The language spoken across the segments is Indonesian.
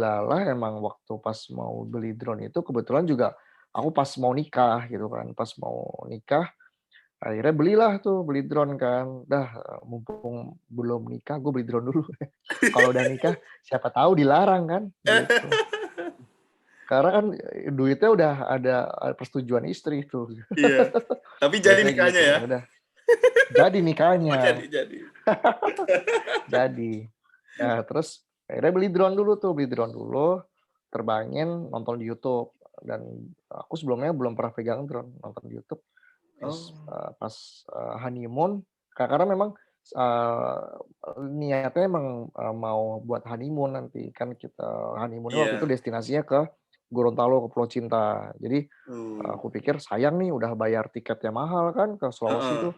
Delala emang waktu pas mau beli drone itu kebetulan juga aku pas mau nikah gitu kan, pas mau nikah akhirnya belilah tuh, beli drone kan. Dah, mumpung belum nikah gue beli drone dulu. Kalau udah nikah siapa tahu dilarang kan, gitu. Karena kan, duitnya udah ada persetujuan istri tuh. Iya, tapi jadi Biasanya nikahnya gitu, ya? ya udah. Jadi Oh, nikahnya, jadi. jadi. Nah terus akhirnya beli drone dulu, terbangin, nonton di YouTube. Dan aku sebelumnya belum pernah pegang drone, nonton di YouTube. Terus, Oh, pas, honeymoon, karena memang, eee, niatnya emang, mau buat honeymoon nanti, kan kita honeymoon-nya waktu itu iya. destinasinya ke Gorontalo, ke Pulau Cinta. Jadi, Oh, aku pikir sayang nih udah bayar tiketnya mahal kan ke Sulawesi heeh. itu,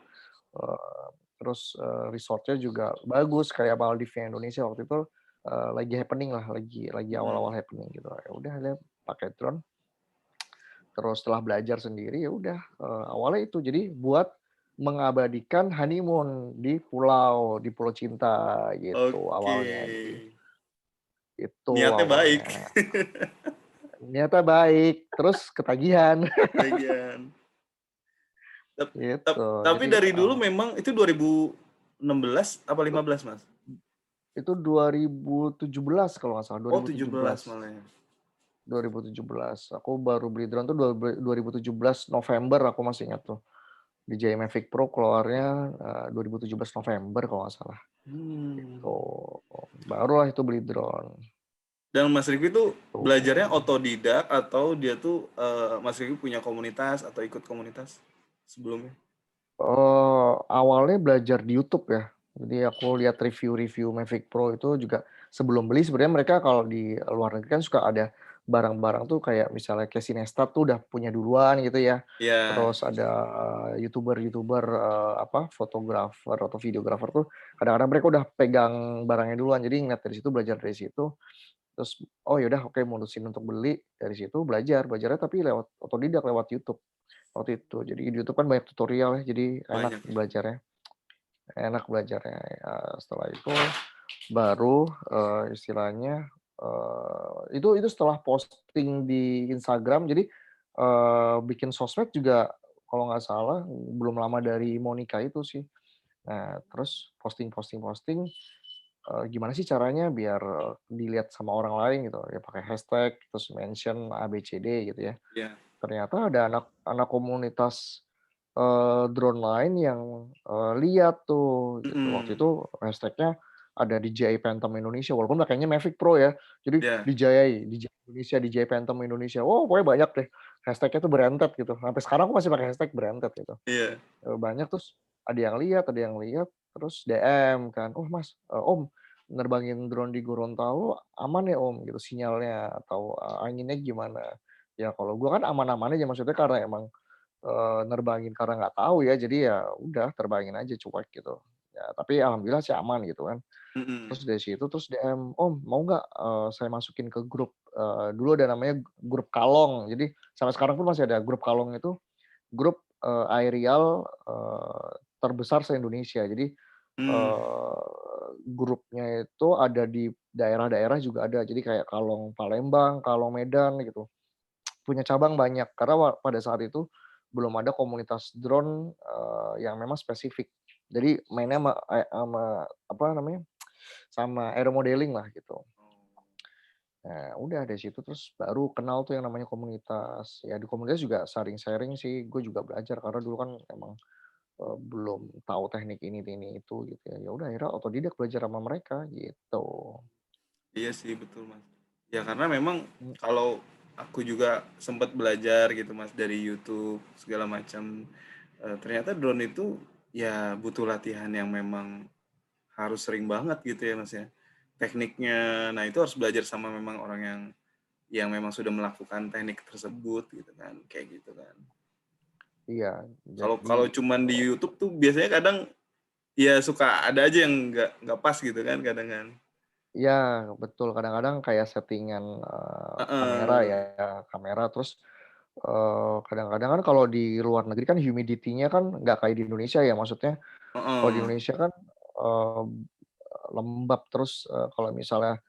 terus, resort-nya juga bagus kayak Maldives-nya Indonesia waktu itu, lagi happening lah, lagi Mhm. awal-awal happening gitu. Ya udah akhirnya pakai drone, terus setelah belajar sendiri, ya udah, awalnya itu. Jadi buat mengabadikan honeymoon di Pulau Cinta gitu Oke. awalnya, itu Niatnya baik. awalnya. Niatnya baik, terus ketagihan, Ketagihan. Tap tap gitu. tapi Jadi, dari dulu memang itu 2016 apa itu 15, Mas? itu 2017 kalau nggak salah, Oh, 17 2017. malah ya? 2017. Aku baru beli drone tuh 2017 November, aku masih ingat tuh. DJI Mavic Pro keluarnya, 2017 November kalau nggak salah. Mmm. Gitu. Barulah itu beli drone, Dan Mas Rifki tuh belajarnya tuh. otodidak atau dia tuh, Mas Rifki punya komunitas atau ikut komunitas sebelumnya? Awalnya belajar di YouTube ya. Jadi aku lihat review-review Mavic Pro itu juga sebelum beli sebenarnya mereka kalau di luar negeri kan suka ada barang-barang tuh kayak misalnya Casey Neistat tuh udah punya duluan gitu ya. Iya. Terus ada YouTuber-YouTuber, fotografer atau videografer tuh kadang-kadang mereka udah pegang barangnya duluan. Jadi ngeliat dari situ, belajar dari situ, terus, oh yaudah oke mutusin untuk beli, dari situ belajarnya tapi lewat otodidak, lewat YouTube. Waktu itu. Jadi di YouTube kan banyak tutorial ya, jadi Banyak ya? enak belajarnya, setelah itu baru, istilahnya, itu setelah posting di Instagram, jadi, bikin sosmed juga kalau nggak salah belum lama dari mau nikah itu sih. Nah, terus posting, gimana sih caranya biar, dilihat sama orang lain gitu, ya pakai hashtag, terus mention A, B, C, D gitu ya. Iya. Ternyata ada anak anak komunitas, drone lain yang, lihat tuh gitu. Waktu Mhm. itu hashtag-nya ada DJI Phantom Indonesia, walaupun pakainya Mavic Pro ya. Jadi Iya. DJI Indonesia, DJI Phantom Indonesia. Oh, pokoknya banyak deh. Hashtag-nya tuh berentet gitu. Sampai sekarang aku masih pakai hashtag berentet gitu. Iya. Banyak terus ada yang lihat, terus DM kan, "Oh Mas, Om, nerbangin drone di Gorontalo aman ya Om?" Gitu, "Sinyalnya atau, anginnya gimana?" Ya kalau gua kan aman-aman aja, maksudnya karena emang, nerbangin karena nggak tahu ya, jadi ya udah terbangin aja cuek gitu. Ya tapi alhamdulillah sih aman gitu kan. Mhm. Terus dari situ terus DM, "Om mau nggak, saya masukin ke grup," dulu ada namanya grup Kalong. Jadi sampai sekarang pun masih ada grup Kalong itu, grup, aerial, terbesar se-Indonesia. Jadi, Mmm. grupnya itu ada di daerah-daerah juga ada. Jadi kayak Kalong Palembang, Kalong Medan gitu. Punya cabang banyak, karena pada saat itu belum ada komunitas drone, yang memang spesifik. Jadi mainnya sama apa namanya, sama aeromodeling lah gitu. Nah udah dari situ terus baru kenal tuh yang namanya komunitas. Ya di komunitas juga sharing-sharing sih, gue juga belajar karena dulu kan emang, belum tahu teknik ini itu gitu ya. Ya udah akhirnya otodidak belajar sama mereka gitu. Iya sih, betul, Mas. Ya karena memang Mhm, kalau aku juga sempat belajar gitu, Mas, dari YouTube segala macam, ternyata drone itu ya butuh latihan yang memang harus sering banget gitu ya, Mas, ya. Tekniknya, nah itu harus belajar sama memang orang yang memang sudah melakukan teknik tersebut gitu kan, kayak gitu kan. iya Kalau jadi, kalau cuman di YouTube tuh biasanya kadang ya suka ada aja yang nggak pas gitu kan kadang kan. iya, betul, kadang-kadang kayak settingan, kamera Heeh. ya, kamera terus, kadang-kadang kan kalau di luar negeri kan humidity-nya kan nggak kayak di Indonesia ya, maksudnya kalau di Heeh. Indonesia kan, eee, lembab terus, kalau misalnya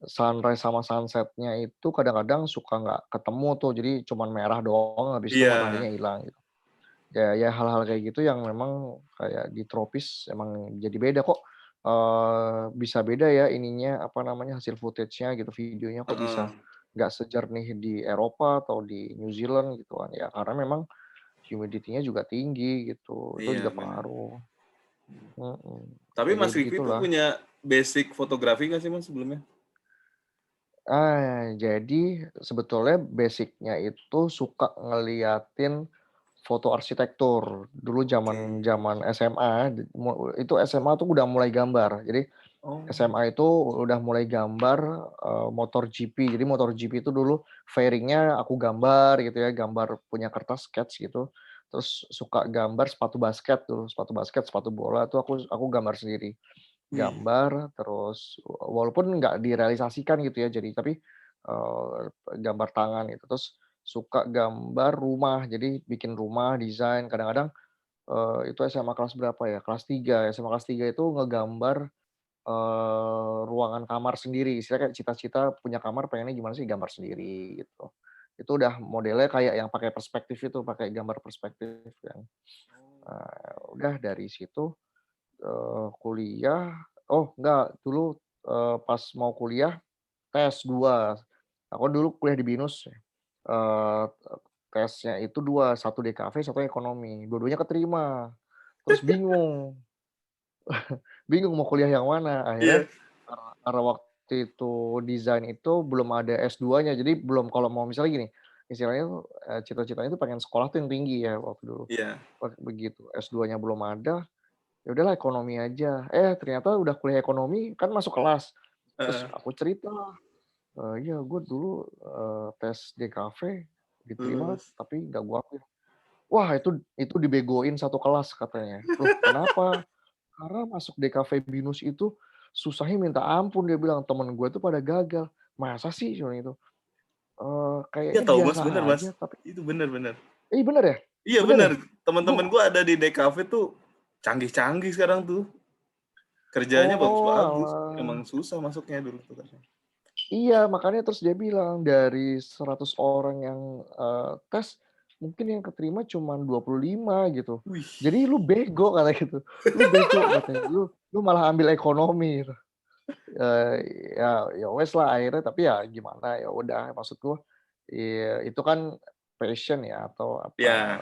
sunrise sama sunset-nya itu kadang-kadang suka nggak ketemu tuh, jadi cuman merah doang, habis itu Iya. mataharinya hilang gitu. Ya hal-hal kayak gitu yang memang kayak di tropis emang jadi beda kok, bisa beda ya ininya, apa namanya, hasil footage-nya gitu, videonya kok Heeh. bisa nggak sejernih di Eropa atau di New Zealand gitu kan, ya karena memang humidity-nya juga tinggi gitu, itu Iya, juga benar. pengaruh. Mhm, Tapi kayak Mas Rifki tuh begitulah. punya basic fotografi nggak sih Mas sebelumnya? Jadi sebetulnya basic-nya itu suka ngeliatin foto arsitektur. Dulu Oke. zaman SMA, itu SMA tuh udah mulai gambar. Jadi Oh. SMA itu udah mulai gambar, motor GP. Jadi motor GP itu dulu fairing-nya aku gambar gitu ya, gambar punya kertas sketch gitu. Terus suka gambar sepatu basket tuh, sepatu basket, sepatu bola tuh aku gambar sendiri. Wih. Gambar, terus walaupun nggak direalisasikan gitu ya, jadi tapi, eee, gambar tangan gitu. Terus suka gambar rumah, jadi bikin rumah, desain, kadang-kadang, itu SMA kelas berapa ya, kelas 3 SMA kelas 3 itu ngegambar, ruangan kamar sendiri, istilahnya kayak cita-cita punya kamar pengennya gimana sih, gambar sendiri gitu. Itu udah modelnya kayak yang pakai perspektif itu, pakai gambar perspektif kan. Udah dari situ kuliah enggak, dulu, pas mau kuliah tes 2. Aku dulu kuliah di BINUS, tesnya itu 2, satu DKV, satu ekonomi, dua-duanya keterima. Terus bingung bingung mau kuliah yang mana, akhirnya Iya. karena waktu itu desain itu belum ada S2-nya, jadi belum kalau mau misalnya gini, istilahnya tuh, cita-citanya tuh pengen sekolah tuh yang tinggi ya waktu dulu, Iya. begitu S2-nya belum ada. Ya udahlah ekonomi aja, ternyata udah kuliah ekonomi kan masuk kelas, terus Heeh. aku cerita, "Iya gue dulu, tes DKV diterima Lulus. tapi nggak gua ambil." Wah itu dibegoin satu kelas katanya. "Loh kenapa?" "Karena masuk DKV BINUS itu susahnya minta ampun," dia bilang, "temen gue tuh pada gagal." "Masa sih?" Dia bilang gitu. Iya Kayaknya tahu biasa Mas, bener Mas. aja tapi" Itu bener bener. bener ya? Iya Bener bener, ya? teman-teman Gu gua ada di DKV tuh canggih-canggih sekarang tuh. Kerjanya bagus-bagus, Oalah. emang susah masuknya dulu tuh katanya. Iya, makanya terus dia bilang dari 100 orang yang, tes, mungkin yang keterima cuman 25 gitu. Wih. "Jadi lu bego," kata gitu, "lu bego," katanya, "lu malah ambil ekonomi," gitu. Ya wes lah akhirnya tapi ya gimana, ya udah maksudku, itu kan passion ya atau apa, Iya.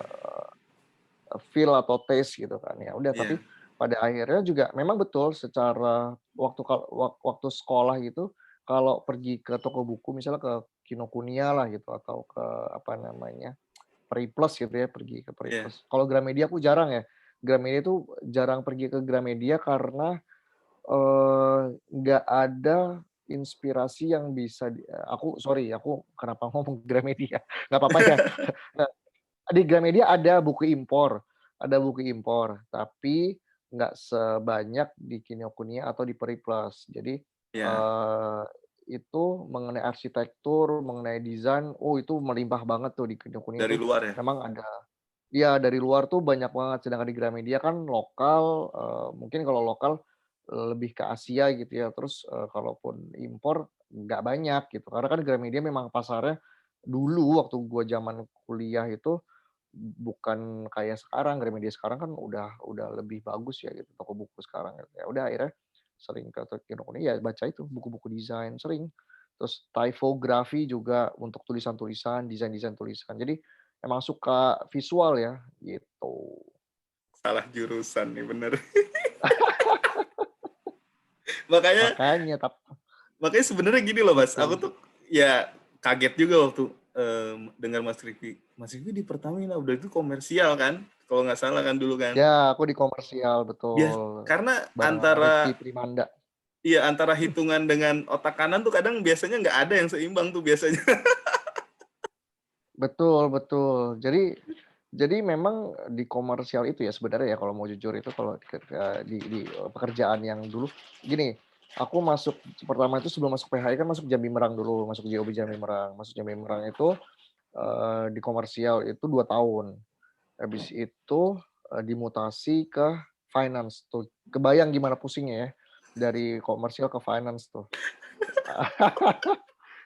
feel atau taste gitu kan, ya udah Iya. tapi pada akhirnya juga memang betul secara waktu sekolah gitu, kalau pergi ke toko buku misalnya ke Kinokuniya lah gitu atau ke apa namanya, Periplus gitu ya, pergi ke Iya. Periplus. Kalau Gramedia aku jarang ya, Gramedia itu jarang pergi ke Gramedia karena, nggak ada inspirasi yang bisa aku sorry aku kenapa ngomong Gramedia, nggak apa-apa ya. Di Gramedia ada buku impor, tapi nggak sebanyak di Kinokuniya atau di Periplus. Jadi, Iya. eee, itu mengenai arsitektur, mengenai desain, itu melimpah banget tuh di Kinokuniya Dari tuh. luar ya? Memang ada iya, dari luar tuh banyak banget, sedangkan di Gramedia kan lokal, mungkin kalau lokal, lebih ke Asia gitu ya, terus, kalaupun impor nggak banyak gitu, karena kan Gramedia memang pasarnya dulu waktu gua zaman kuliah itu bukan kayak sekarang, Gramedia sekarang kan udah lebih bagus ya gitu, toko buku sekarang gitu. Ya udah akhirnya sering ke Kinokuniya, ya baca itu buku-buku desain, sering. Terus typography juga untuk tulisan-tulisan, desain-desain tulisan. Jadi emang suka visual ya, gitu. Salah jurusan nih, bener. Makanya Makanya makanya sebenarnya gini loh Mas, aku betul. tuh ya kaget juga waktu, dengar Mas Rifki. Mas Rifki di Pertamina, udah itu komersial kan? Kalau nggak salah kan dulu kan? Ya, aku di komersial, Bias betul. karena Bareng sama Ricky antara Primanda. iya, antara hitungan dengan otak kanan tuh kadang biasanya nggak ada yang seimbang tuh biasanya. Betul betul. Jadi memang di komersial itu ya sebenarnya ya kalau mau jujur itu kalau di pekerjaan yang dulu gini, aku masuk pertama itu sebelum masuk PHI kan masuk Jambi Merang dulu, masuk JOB Jambi Merang. Masuk Jambi Merang itu, di komersial itu 2 tahun. Habis itu, dimutasi ke finance tuh. Kebayang gimana pusingnya ya, dari komersial ke finance tuh.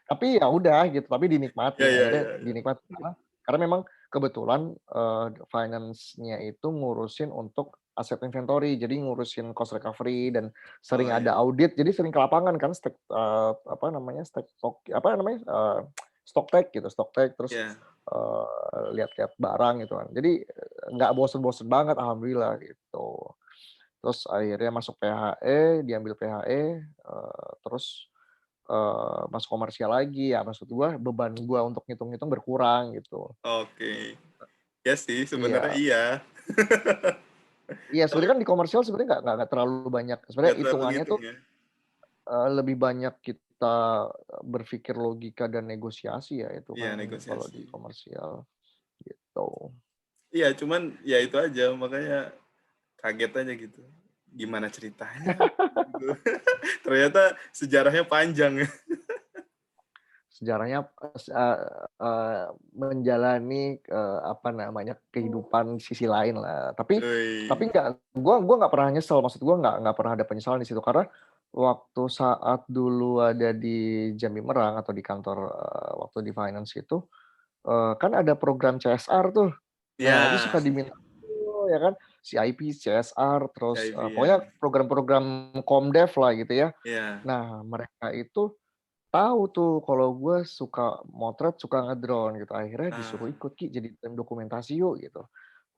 Tapi ya udah gitu, tapi Ya dinikmatin, ya akhirnya ya ya. dinikmatin karena memang kebetulan, finance-nya itu ngurusin untuk aset inventory, jadi ngurusin cost recovery dan sering Oh ada ya. audit, jadi sering ke lapangan kan apa namanya, apa namanya, stock take gitu, stock take terus, Ya. lihat-lihat barang gitu kan. Jadi, nggak bosen-bosen banget alhamdulillah gitu. Terus akhirnya masuk PHE, diambil PHE, terus masuk komersial lagi, ya maksud gua beban gua untuk ngitung-ngitung berkurang gitu. Oke. Ya sih, sebenarnya Iya. iya. Iya Tapi sebenarnya kan di komersial sebenarnya nggak terlalu banyak, sebenarnya nggak terlalu hitungannya tuh, ngitung ya? lebih banyak kita berpikir logika dan negosiasi ya itu Iya, kan kalau negosiasi. di komersial, gitu. Iya, cuman ya itu aja, makanya kaget aja gitu. Gimana ceritanya? Gitu. Ternyata sejarahnya panjang ya. Sejarahnya, menjalani, apa namanya, kehidupan sisi lain lah. Tapi Wih. gua nggak pernah nyesel, maksud gua nggak pernah ada penyesalan di situ. Karena waktu saat dulu ada di Jambi Merang atau di kantor, waktu di finance itu, kan ada program CSR tuh. Nah, itu Ya, suka diminta tuh ya kan, CIP, CSR, terus, CIV ya. pokoknya program-program Komdev lah gitu ya. Ya. Nah, mereka itu tahu tuh kalau gue suka motret, suka ngedrone gitu, akhirnya disuruh Ah, ikut, "Ki, jadi tim dokumentasi yuk," gitu.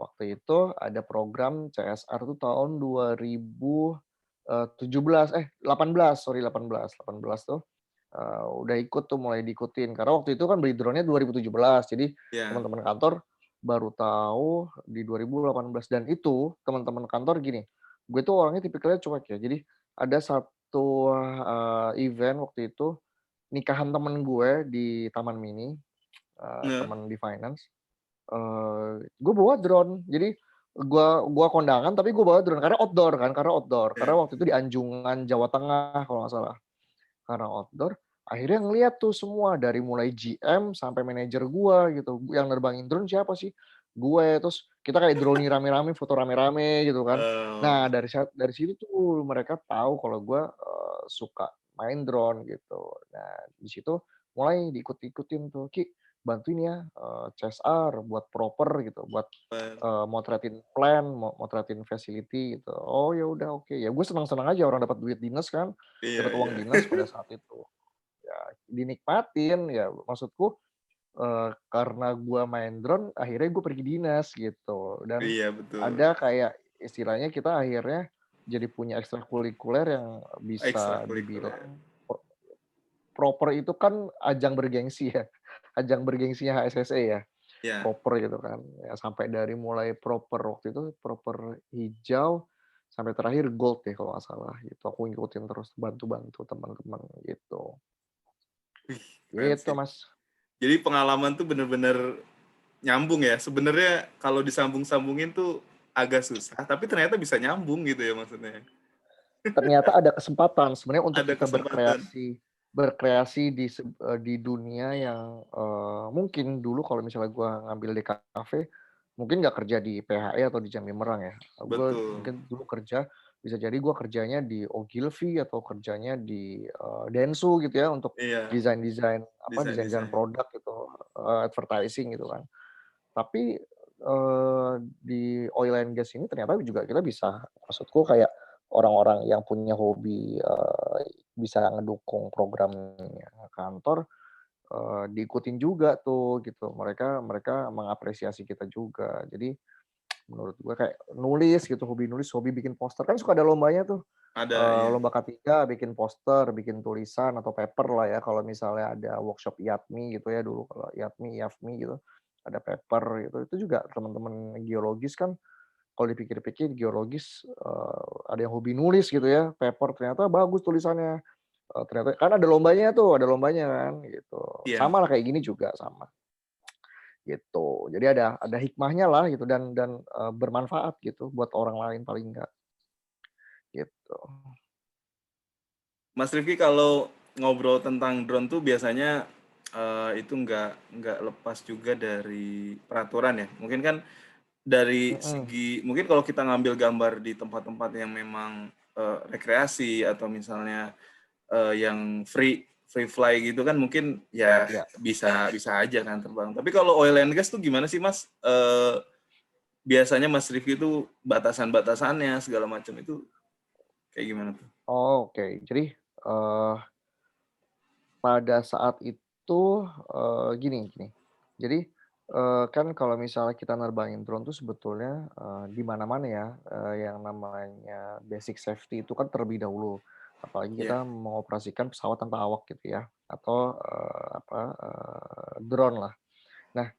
Waktu itu ada program CSR tuh tahun 2017, 18, sorry 18, 18 tuh, udah ikut tuh, mulai diikutin. Karena waktu itu kan beli drone-nya 2017, jadi ya. teman-teman kantor baru tahu di 2018 dan itu teman-teman kantor gini, gue tuh orangnya tipikalnya cuek ya, jadi ada satu, event waktu itu nikahan temen gue di Taman Mini, Nah, temen di finance, gue bawa drone. Jadi gua kondangan tapi gue bawa drone karena outdoor, karena ya. waktu itu di Anjungan, Jawa Tengah kalau nggak salah. Karena outdoor, akhirnya ngeliat tuh semua dari mulai GM sampai manajer gua gitu, yang nerbangin drone siapa sih? Gue, terus kita kayak drone rame-rame, foto rame-rame gitu kan. Oh, Nah dari situ tuh mereka tahu kalau gua, suka main drone gitu. Nah di situ mulai diikut-ikutin tuh, "Ki, bantuin ya, CSR buat proper gitu, buat, per motretin plan, motretin facility," gitu. "Oh ya udah oke." Ya gue senang-senang aja orang dapat duit dinas kan, iya dapat iya. uang dinas pada saat itu. Ya dinikmatin, ya maksudku, karena gua main drone akhirnya gue pergi dinas gitu, dan Iya, betul. ada kayak istilahnya kita akhirnya jadi punya ekstrakurikuler yang bisa Ekstrakurikuler. dibilang proper itu kan ajang bergengsi ya, ajang bergengsinya HSSE ya, Ya. proper gitu kan. Ya sampai dari mulai proper waktu itu, proper hijau, sampai terakhir gold deh kalau nggak salah gitu, aku ngikutin terus, bantu-bantu teman-teman gitu. Wih, keren Gitu sih. Mas. Jadi pengalaman tuh bener-bener nyambung ya. Sebenarnya kalau disambung-sambungin tuh agak susah, tapi ternyata bisa nyambung gitu ya maksudnya. Ternyata ada kesempatan sebenarnya untuk Ada kita kesempatan. berkreasi di dunia yang, mungkin dulu kalau misalnya gua ngambil DKV, mungkin nggak kerja di PHE atau di Jambi Merang ya. Gue Betul. mungkin dulu kerja, bisa jadi gua kerjanya di Ogilvy atau kerjanya di, Dentsu gitu ya, untuk Iya, desain-desain apa, desain-desain desain-desain. produk gitu, advertising gitu kan. Tapi, di oil and gas ini ternyata juga kita bisa, maksudku kayak orang-orang yang punya hobi, bisa ngedukung programnya kantor, diikutin juga tuh gitu. Mereka mereka mengapresiasi kita juga. Jadi menurut gua kayak nulis gitu, hobi nulis, hobi bikin poster, kan suka ada lombanya tuh, Ada, iya. lomba K3 bikin poster, bikin tulisan atau paper lah ya kalau misalnya ada workshop IATMI gitu ya dulu, kalau IATMI, IAFMI gitu, ada paper gitu. Itu juga teman-teman geologis kan kalau dipikir-pikir geologis, ada yang hobi nulis gitu ya, paper ternyata bagus tulisannya, ternyata kan ada lombanya kan gitu. Iya. Sama lah kayak gini juga sama, gitu. Jadi ada hikmahnya lah gitu dan, bermanfaat gitu buat orang lain paling enggak, gitu. Mas Rifki kalau ngobrol tentang drone tuh biasanya itu nggak lepas juga dari peraturan ya. Mungkin kan dari Mhm, segi mungkin kalau kita ngambil gambar di tempat-tempat yang memang rekreasi atau misalnya yang free fly gitu kan mungkin ya Ya. bisa bisa aja kan terbang. Tapi kalau oil and gas tuh gimana sih Mas? Biasanya Mas Rifki itu batasan-batasannya segala macam itu kayak gimana tuh? Oh, oke. Jadi, pada saat itu, gini gini, jadi, kan kalau misalnya kita nerbangin drone tuh sebetulnya, di mana-mana ya, yang namanya basic safety itu kan terlebih dahulu. Apalagi Iya, kita mengoperasikan pesawat tanpa awak gitu ya, atau, drone lah. Nah,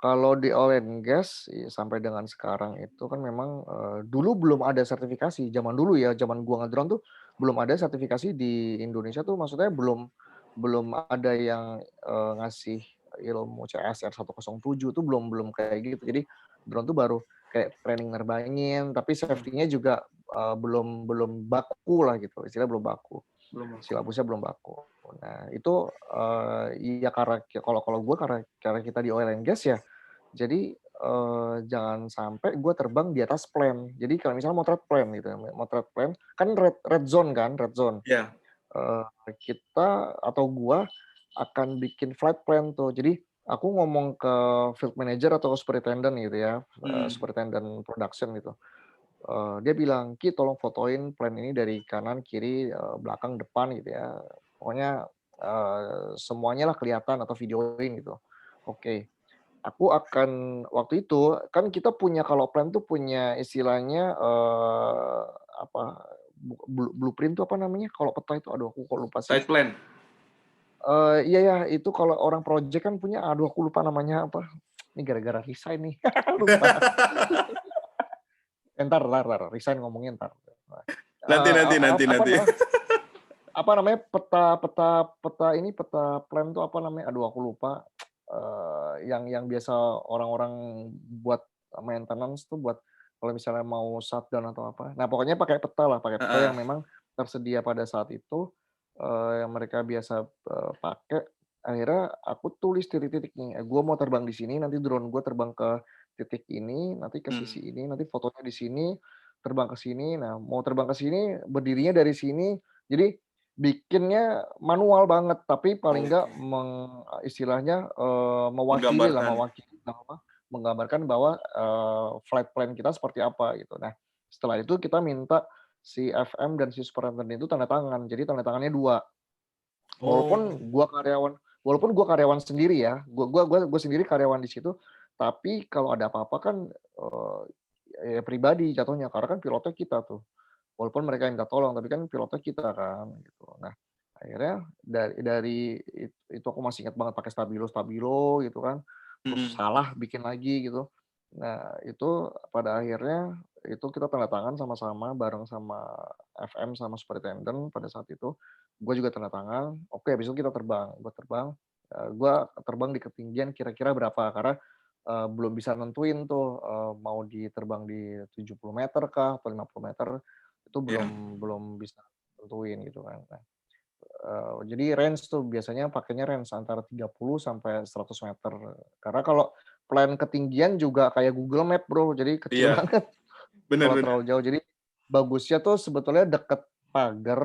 kalau di oil and gas, sampai dengan sekarang itu kan memang, dulu belum ada sertifikasi, zaman dulu ya, zaman gua nge-drone tuh belum ada sertifikasi di Indonesia tuh maksudnya belum belum ada yang, ngasih ilmu CSR 107 tuh belum belum kayak gitu. Jadi drone tuh baru kayak training nerbangin, tapi mhm, safety-nya juga, belum belum baku lah gitu, istilahnya belum baku. belum aku. Silabusnya belum baku. Nah itu, iya karena kalau kalau gue karena kita di oil and gas ya, jadi, jangan sampai gue terbang di atas plan. Jadi kalau misalnya motret plan gitu ya, motret plan, kan red red zone kan, red zone. Iya, Kita atau gua akan bikin flight plan tuh. Jadi aku ngomong ke field manager atau superintendent gitu ya, mhm, superintendent production gitu. Dia bilang, "Ki tolong fotoin plan ini dari kanan, kiri, belakang, depan," gitu ya. Pokoknya, semuanya lah kelihatan atau videoin gitu. Oke, aku akan waktu itu kan kita punya kalau plan tuh punya istilahnya, apa, blueprint tuh apa namanya kalau peta itu? Aduh aku kok lupa sih. side plan. Iya ya, itu kalau orang project kan punya, aduh aku lupa namanya apa. Ini gara-gara resign nih, lupa. Entar, resign ngomongnya entar. Nanti nanti nanti Apa nanti. apa namanya, peta peta peta ini, peta plan tuh apa namanya, aduh aku lupa. Yang biasa orang-orang buat maintenance tuh buat kalau misalnya mau shutdown atau apa. Nah, pokoknya pakai peta lah, pakai peta Heeh, yang memang tersedia pada saat itu, yang mereka biasa, pakai. Akhirnya aku tulis titik-titiknya, gua mau terbang di sini, nanti drone gua terbang ke titik ini, nanti ke mhm, sisi ini, nanti fotonya di sini, terbang ke sini. Nah, mau terbang ke sini, berdirinya dari sini. Jadi bikinnya manual banget, tapi paling enggak oke. istilahnya, mewakili lah, Menggambarkan. menggambarkan bahwa, flight plan kita seperti apa gitu. Nah, setelah itu kita minta si FM dan si superintendent itu tanda tangan, jadi tanda tangannya 2. Oh, Walaupun gua karyawan sendiri ya, gua sendiri karyawan di situ, tapi kalau ada apa-apa kan, ya pribadi jatuhnya, karena kan pilotnya kita tuh. Walaupun mereka yang minta tolong, tapi kan pilotnya kita kan, gitu. Nah, akhirnya dari itu aku masih ingat banget pakai stabilo-stabilo gitu kan, terus mhm, salah bikin lagi gitu. Nah, itu pada akhirnya itu kita tanda tangan sama-sama bareng sama FM sama superintendent pada saat itu. Gue juga tanda tangan, oke habis itu kita terbang. Gua terbang di ketinggian kira-kira berapa, karena, belum bisa nentuin tuh, mau diterbang di 70 meter kah atau 50 meter. Itu iya, belum belum bisa tentuin gitu kan. Nah, jadi range tuh biasanya pakainya range antara 30 sampai 100 meter. Karena kalau plan ketinggian juga kayak Google Map, Bro, jadi kecil iya, banget bener kalau bener. terlalu jauh. Jadi bagusnya tuh sebetulnya deket pagar,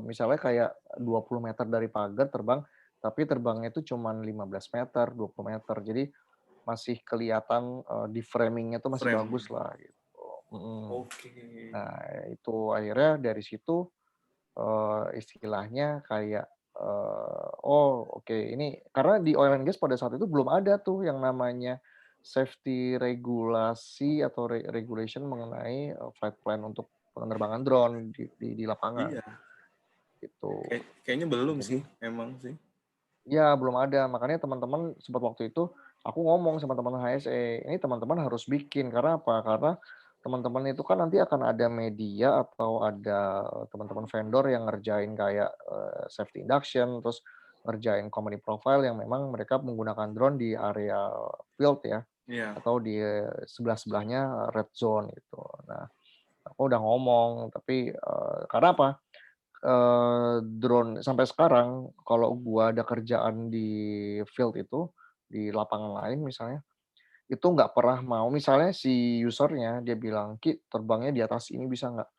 misalnya kayak 20 meter dari pagar terbang, tapi terbangnya itu cuman 15 meter, 20 meter. Jadi masih kelihatan, di framing-nya tuh masih bagus Frame. lah gitu. Mhm. Oke. Nah, itu akhirnya dari situ, istilahnya kayak, oh oke ini karena di oil and gas pada saat itu belum ada tuh yang namanya safety regulasi atau regulation mengenai, flight plan untuk penerbangan drone di lapangan, Iya, gitu. kayaknya belum sih, Jadi emang sih. ya belum ada, makanya teman-teman sempat waktu itu aku ngomong sama teman HSE, ini teman-teman harus bikin, karena apa? Karena teman-teman itu kan nanti akan ada media atau ada teman-teman vendor yang ngerjain kayak, safety induction, terus ngerjain company profile yang memang mereka menggunakan drone di area field ya, Iya, atau di sebelah-sebelahnya red zone gitu. Nah, aku udah ngomong, tapi, karena apa? Drone sampai sekarang kalau gua ada kerjaan di field itu, di lapangan lain misalnya, itu nggak pernah mau misalnya si user-nya dia bilang, "Ki, terbangnya di atas ini bisa nggak?"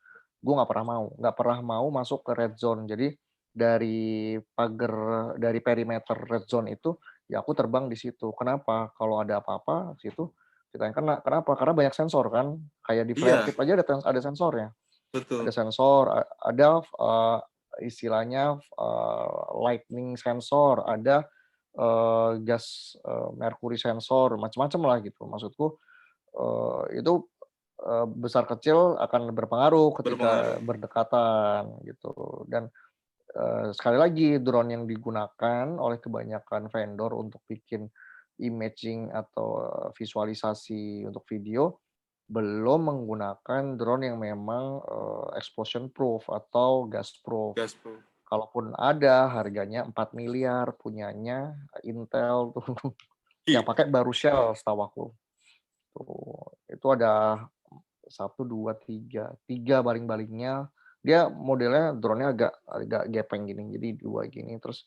Gua nggak pernah mau masuk ke red zone. Jadi dari pagar, dari perimeter red zone itu, ya aku terbang di situ. Kenapa? Kalau ada apa-apa situ kita yang kena. Kenapa? Karena banyak sensor kan. Kayak di flare Iya, tip aja ada sensornya. Ada betul. sensor, ada, istilahnya, lightning sensor, ada, gas, merkuri sensor, macam-macam lah gitu. Maksudku, itu, besar kecil akan berpengaruh ketika Berpengaruh. berdekatan gitu. Dan, sekali lagi drone yang digunakan oleh kebanyakan vendor untuk bikin imaging atau visualisasi untuk video, belum menggunakan drone yang memang, explosion proof atau gas proof. Gaspro. Kalaupun ada harganya 4 miliar punyanya Intel tuh, yang Iya. pakai baru Shell setahu aku, tuh. Itu ada 1, 2, 3 baling-balingnya. Dia modelnya drone-nya agak agak gepeng gini, jadi 2 gini, terus,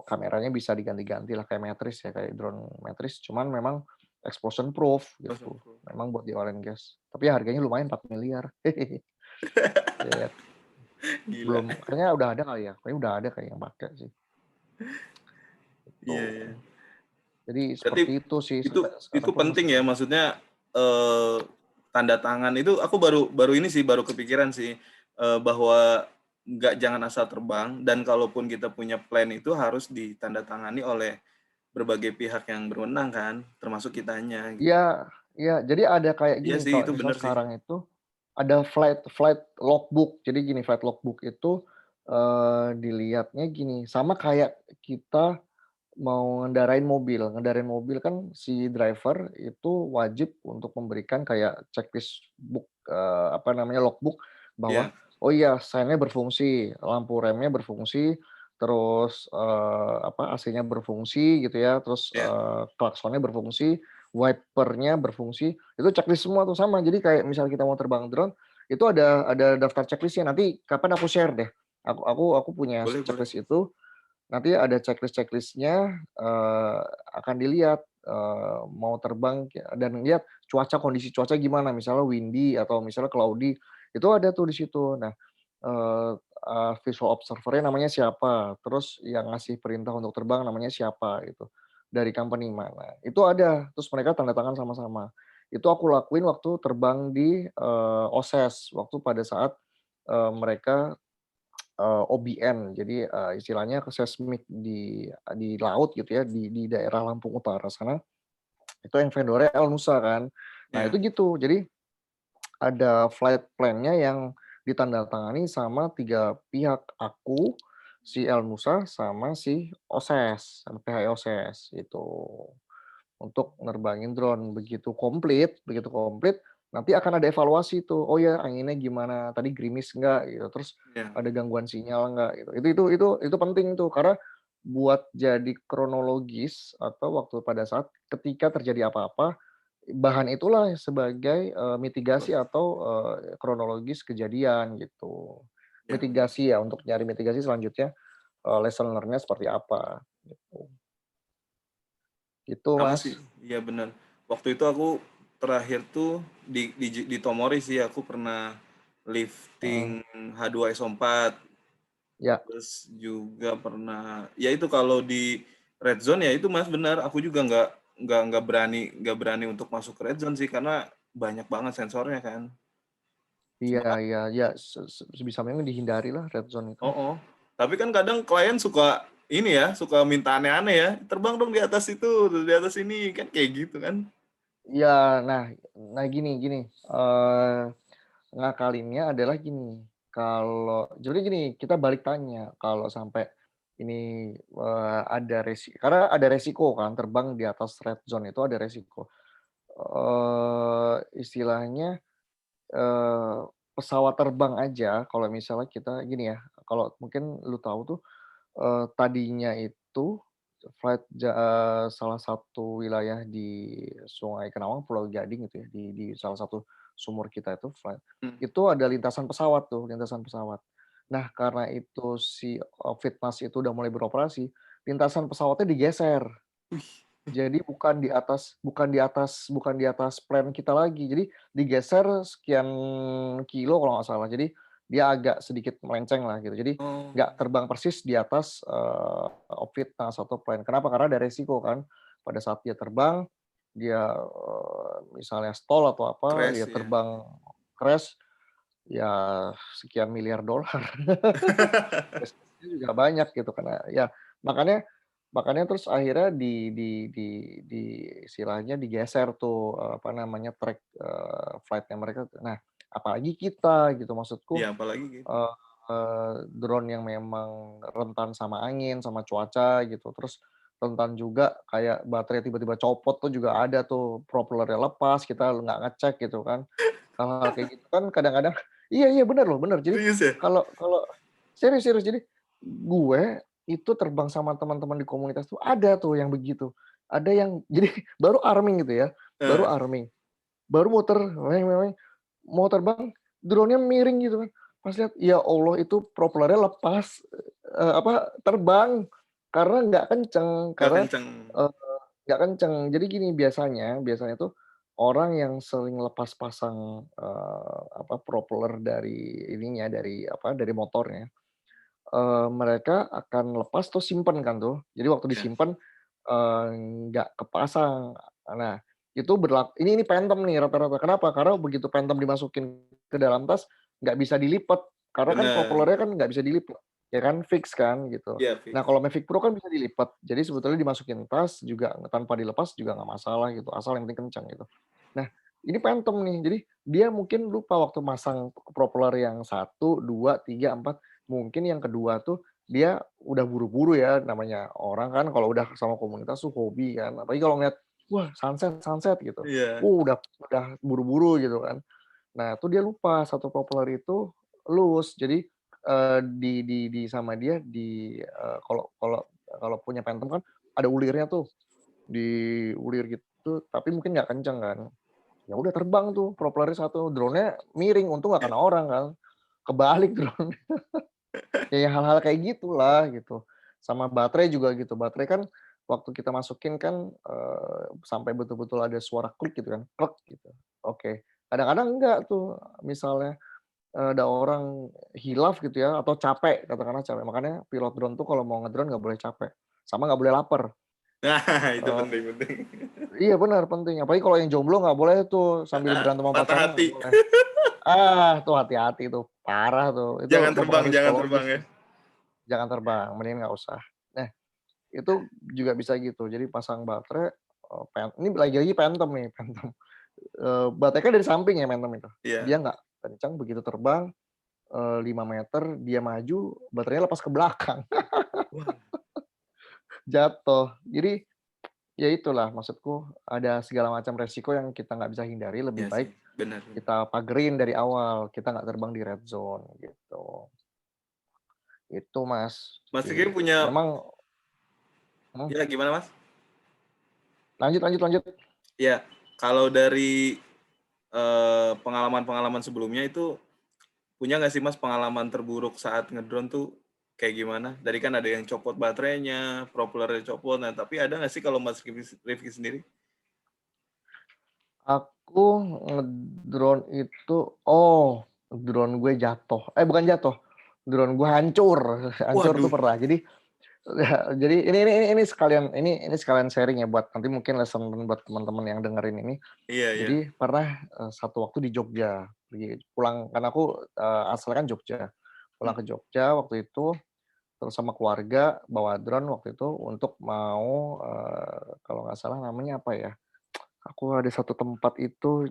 kameranya bisa diganti-ganti lah kayak Matrix ya, kayak drone Matrix, cuman memang explosion proof gitu, Gaspro. memang buat di oil and gas. Tapi harganya lumayan 4 miliar. Iya, Gila. belum kayaknya udah ada kali ya? Kayaknya udah ada kayak yang pakai sih, Iya, gitu. iya. Jadi Berarti seperti itu sih itu sekarang itu pun penting masih ya, maksudnya, tanda tangan itu aku baru baru ini sih, baru kepikiran sih, bahwa jangan asal terbang, dan kalaupun kita punya plan itu harus ditandatangani oleh berbagai pihak yang berwenang kan, termasuk kitanya gitu. iya, iya, jadi ada kayak Iya gini, sih, kalau itu misal bener sih. sekarang itu ada flight flight logbook. Jadi gini, flight logbook itu, dilihatnya gini, sama kayak kita mau ngendarain mobil kan si driver itu wajib untuk memberikan kayak checklist book, apa namanya, logbook bahwa, Iya, oh iya sein-nya berfungsi, lampu remnya berfungsi, terus, apa, AC-nya berfungsi gitu ya, terus, iya, klaksonnya berfungsi, wiper-nya berfungsi, itu checklist semua tuh sama. Jadi kayak misal kita mau terbang drone, itu ada daftar checklist-nya, nanti kapan aku share deh. Aku punya boleh, boleh. checklist itu. Nanti ada checklist-checklist-nya, akan dilihat, mau terbang dan lihat kondisi cuaca gimana, misalnya windy atau misalnya cloudy, itu ada tuh di situ. Nah, eee visual observer-nya namanya siapa, terus yang ngasih perintah untuk terbang namanya siapa gitu, dari company mana, itu ada, terus mereka tanda tangan sama-sama. Itu aku lakuin waktu terbang di, OSES, waktu pada saat, mereka OBN. Jadi, istilahnya ke seismik di laut gitu ya, di daerah Lampung Utara sana, itu yang vendornya Elnusa kan. Nah itu Iya. gitu, jadi ada flight plan-nya yang ditandatangani sama 3 pihak, aku, si Elnusa, sama si OSES, sama pihak OSES, gitu. Untuk nerbangin drone. Begitu komplit, nanti akan ada evaluasi tuh, "Oh ya anginnya gimana? Tadi gerimis nggak?" Gitu. Terus Iya. ada gangguan sinyal nggak gitu. Itu penting tuh, karena buat jadi kronologis atau waktu pada saat ketika terjadi apa-apa, bahan itulah sebagai, mitigasi atau, kronologis kejadian gitu. Iya, bener. Mitigasi ya, untuk nyari mitigasi selanjutnya, lesson learn-nya seperti apa, gitu. Gitu Sama Mas. sih, iya bener. Waktu itu aku terakhir tuh di Tomori sih, aku pernah Mhm, lifting H2SO4, ya. terus juga pernah ya itu kalau di red zone ya itu Mas, benar, aku juga nggak berani untuk masuk ke red zone sih, karena banyak banget sensornya kan. Iya, Cuma iya, ya, sebisa mungkin dihindarilah red zone itu. oh, tapi kan kadang klien suka ini ya, suka minta aneh-aneh ya, "Terbang dong di atas itu, di atas ini," kan kayak gitu kan. Iya, nah nah gini, ngakalinnya adalah gini, kalau jadi gini, kita balik tanya, kalau sampai ini, ada karena ada resiko kan terbang di atas red zone itu ada resiko. Istilahnya, eee, pesawat terbang aja kalau misalnya kita gini ya, kalau mungkin lu tahu tuh, tadinya itu salah satu wilayah di Sungai Kenawang, Pulau Gading gitu ya, di salah satu sumur kita itu Mmm, itu ada lintasan pesawat tuh, lintasan pesawat. Nah, karena itu si, Fitmas itu udah mulai beroperasi, lintasan pesawatnya digeser. Jadi bukan di atas plan kita lagi. Jadi digeser sekian kilo kalau nggak salah. Jadi dia agak sedikit melenceng lah gitu. Jadi Oh, nggak terbang persis di atas Optimus atau plane. Kenapa? Karena ada resiko kan. Pada saat dia terbang, dia misalnya stall atau apa, dia crash ya. terbang crash, ya sekian miliar dolar. Resikonya juga banyak gitu karena ya makanya makanya terus akhirnya di istilahnya digeser tuh, apa namanya, track, flight-nya mereka. Nah, apalagi kita gitu, maksudku, Iya, apalagi gitu. eee drone yang memang rentan sama angin, sama cuaca gitu, terus rentan juga kayak baterai tiba-tiba copot tuh juga ada tuh, propellernya lepas, kita nggak ngecek gitu kan. Hal-hal kayak gitu kan kadang-kadang iya iya, bener loh, bener. Jadi Serius ya? kalau kalau serius serius, jadi gue itu terbang sama teman-teman di komunitas tuh ada tuh yang begitu. Ada yang jadi baru arming gitu ya, baru Heeh. arming, baru muter weng weng weng, mau terbang, drone-nya miring gitu kan. Pas lihat, ya Allah itu propellernya lepas, apa, terbang karena nggak kenceng, Nggak karena, kenceng. eee, nggak kenceng. Jadi gini biasanya biasanya tuh orang yang sering lepas pasang, apa, propeller dari ininya, dari apa, dari motornya, mereka akan lepas terus simpen kan tuh. Jadi waktu Iya. disimpen, eee, nggak kepasang. Nah, itu ini phantom nih rata-rata. Kenapa? Karena begitu phantom dimasukin ke dalam tas, nggak bisa dilipat. Karena kan Bener. propellernya kan nggak bisa dilipat, ya kan, fix kan, gitu. Iya, Nah, fix. kalau Mavic Pro kan bisa dilipat. Jadi sebetulnya dimasukin tas juga tanpa dilepas juga nggak masalah gitu, asal yang penting kencang gitu. Nah, ini phantom nih. Jadi dia mungkin lupa waktu masang propeller yang satu 2 3 4. Mungkin yang kedua tuh dia udah buru-buru ya, namanya orang kan kalau udah sama komunitas tuh hobi kan, apalagi kalau ngeliat, wah sunset sunset gitu, Iya. udah buru-buru gitu kan. Nah tuh dia lupa satu propeller itu loose, jadi, di sama dia kalau kalau kalau punya Phantom kan ada ulirnya tuh, di ulir gitu, tapi mungkin nggak kenceng kan. Ya udah terbang tuh propellernya satu, drone-nya miring, untung nggak Iya. kena orang kan, kebalik drone. Ya hal-hal kayak gitulah gitu. Sama baterai juga gitu, baterai kan waktu kita masukin kan, sampai betul-betul ada suara klik gitu kan, klek gitu, oke. Kadang-kadang enggak tuh, misalnya, ada orang hilaf gitu ya atau capek, katakanlah capek, makanya pilot drone tuh kalau mau ngedrone nggak boleh capek, sama nggak boleh lapar. Nah, itu Eee, penting penting. iya benar penting, apalagi kalau yang jomblo nggak boleh tuh sambil Heeh, berantem sama patah pacarnya nggak hati. boleh. Tuh hati-hati tuh, parah tuh, itu mempengaruhi Jangan terbang psikologis ya. tuh. Jangan terbang, mendingan nggak usah. Nah, itu juga bisa gitu. Jadi pasang baterai, ini lagi-lagi Phantom nih, Phantom. Baterai kan dari samping ya Phantom itu. Iya. Dia nggak kencang, begitu terbang, 5 meter, dia maju, baterainya lepas ke belakang, Wah, jatuh. Jadi, ya itulah maksudku, ada segala macam resiko yang kita nggak bisa hindari, lebih iya sih, baik benar. kita pagerin dari awal, kita nggak terbang di red zone, gitu. Itu Mas, Mas Kiki punya memang mhm, ya gimana, Mas? lanjut lanjut lanjut. Ya, kalau dari, pengalaman-pengalaman sebelumnya itu punya nggak sih Mas pengalaman terburuk saat ngedrone tuh kayak gimana? Tadi kan ada yang copot baterainya, propellernya copot, nah tapi ada nggak sih kalau Mas Rifky sendiri? Aku ngedrone itu drone gue jatuh, bukan jatuh, drone gue hancur, hancur tuh Waduh, pernah. Jadi ini sekalian sharing ya buat nanti mungkin lesson learned buat teman-teman yang dengerin ini. iya iya, Jadi pernah, satu waktu di Jogja, pergi pulang kan aku, asalnya kan Jogja. mmm, Pulang ke Jogja waktu itu, terus sama keluarga bawa drone waktu itu untuk mau, kalau nggak salah namanya apa ya, aku ada satu tempat itu,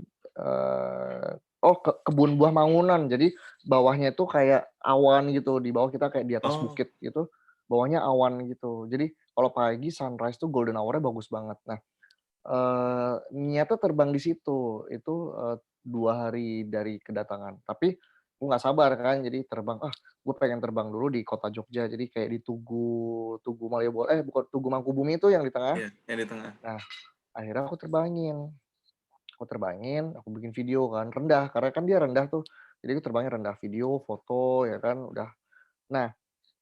kebun buah Mangunan. Jadi bawahnya itu kayak awan gitu, di bawah kita kayak di atas oh, bukit gitu, bawahnya awan gitu. Jadi kalau pagi sunrise tuh golden hour-nya bagus banget. Nah, niatnya terbang di situ, itu, 2 hari dari kedatangan. Tapi aku nggak sabar kan, jadi terbang, gue pengen terbang dulu di kota Jogja. Jadi kayak di Tugu Malioboro, bukan, Tugu Mangkubumi itu yang di tengah. iya, yang di tengah. Nah, akhirnya aku bikin video kan, rendah, karena kan dia rendah tuh. Jadi aku terbangnya rendah, video, foto, ya kan, udah. Nah,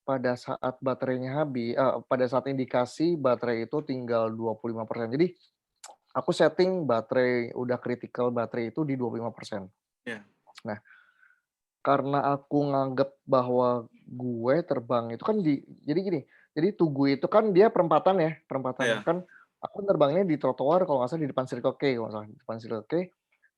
pada saat indikasi baterai itu tinggal 25%. Jadi aku setting baterai udah critical baterai itu di 25%. Iya, Nah, karena aku nganggep bahwa gue terbang itu kan jadi gini, jadi Tugu itu kan dia perempatan ya, perempatan. Iya, Kan aku terbangnya di trotoar kalau nggak salah di depan Circle K kalau nggak salah, di depan Circle K,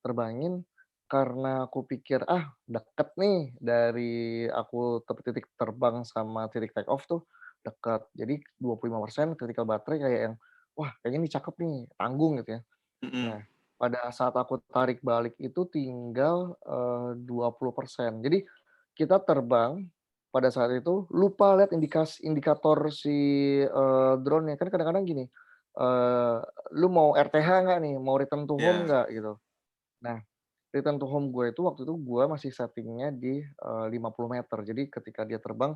terbangin karena aku pikir, "Ah, deket nih dari aku titik terbang sama titik take off tuh deket." Jadi 25% critical baterai kayak yang, "Wah, kayaknya ini cakep nih, tanggung," gitu ya. mhm, Nah, pada saat aku tarik balik itu tinggal, 20%. Jadi kita terbang pada saat itu lupa lihat indikator si, drone-nya. Kan kadang-kadang gini, eee, "Lu mau RTH nggak nih? Mau return to home iya, nggak?" Gitu. Nah, return to home gue itu waktu itu gue masih setting-nya di, 50 meter. Jadi ketika dia terbang,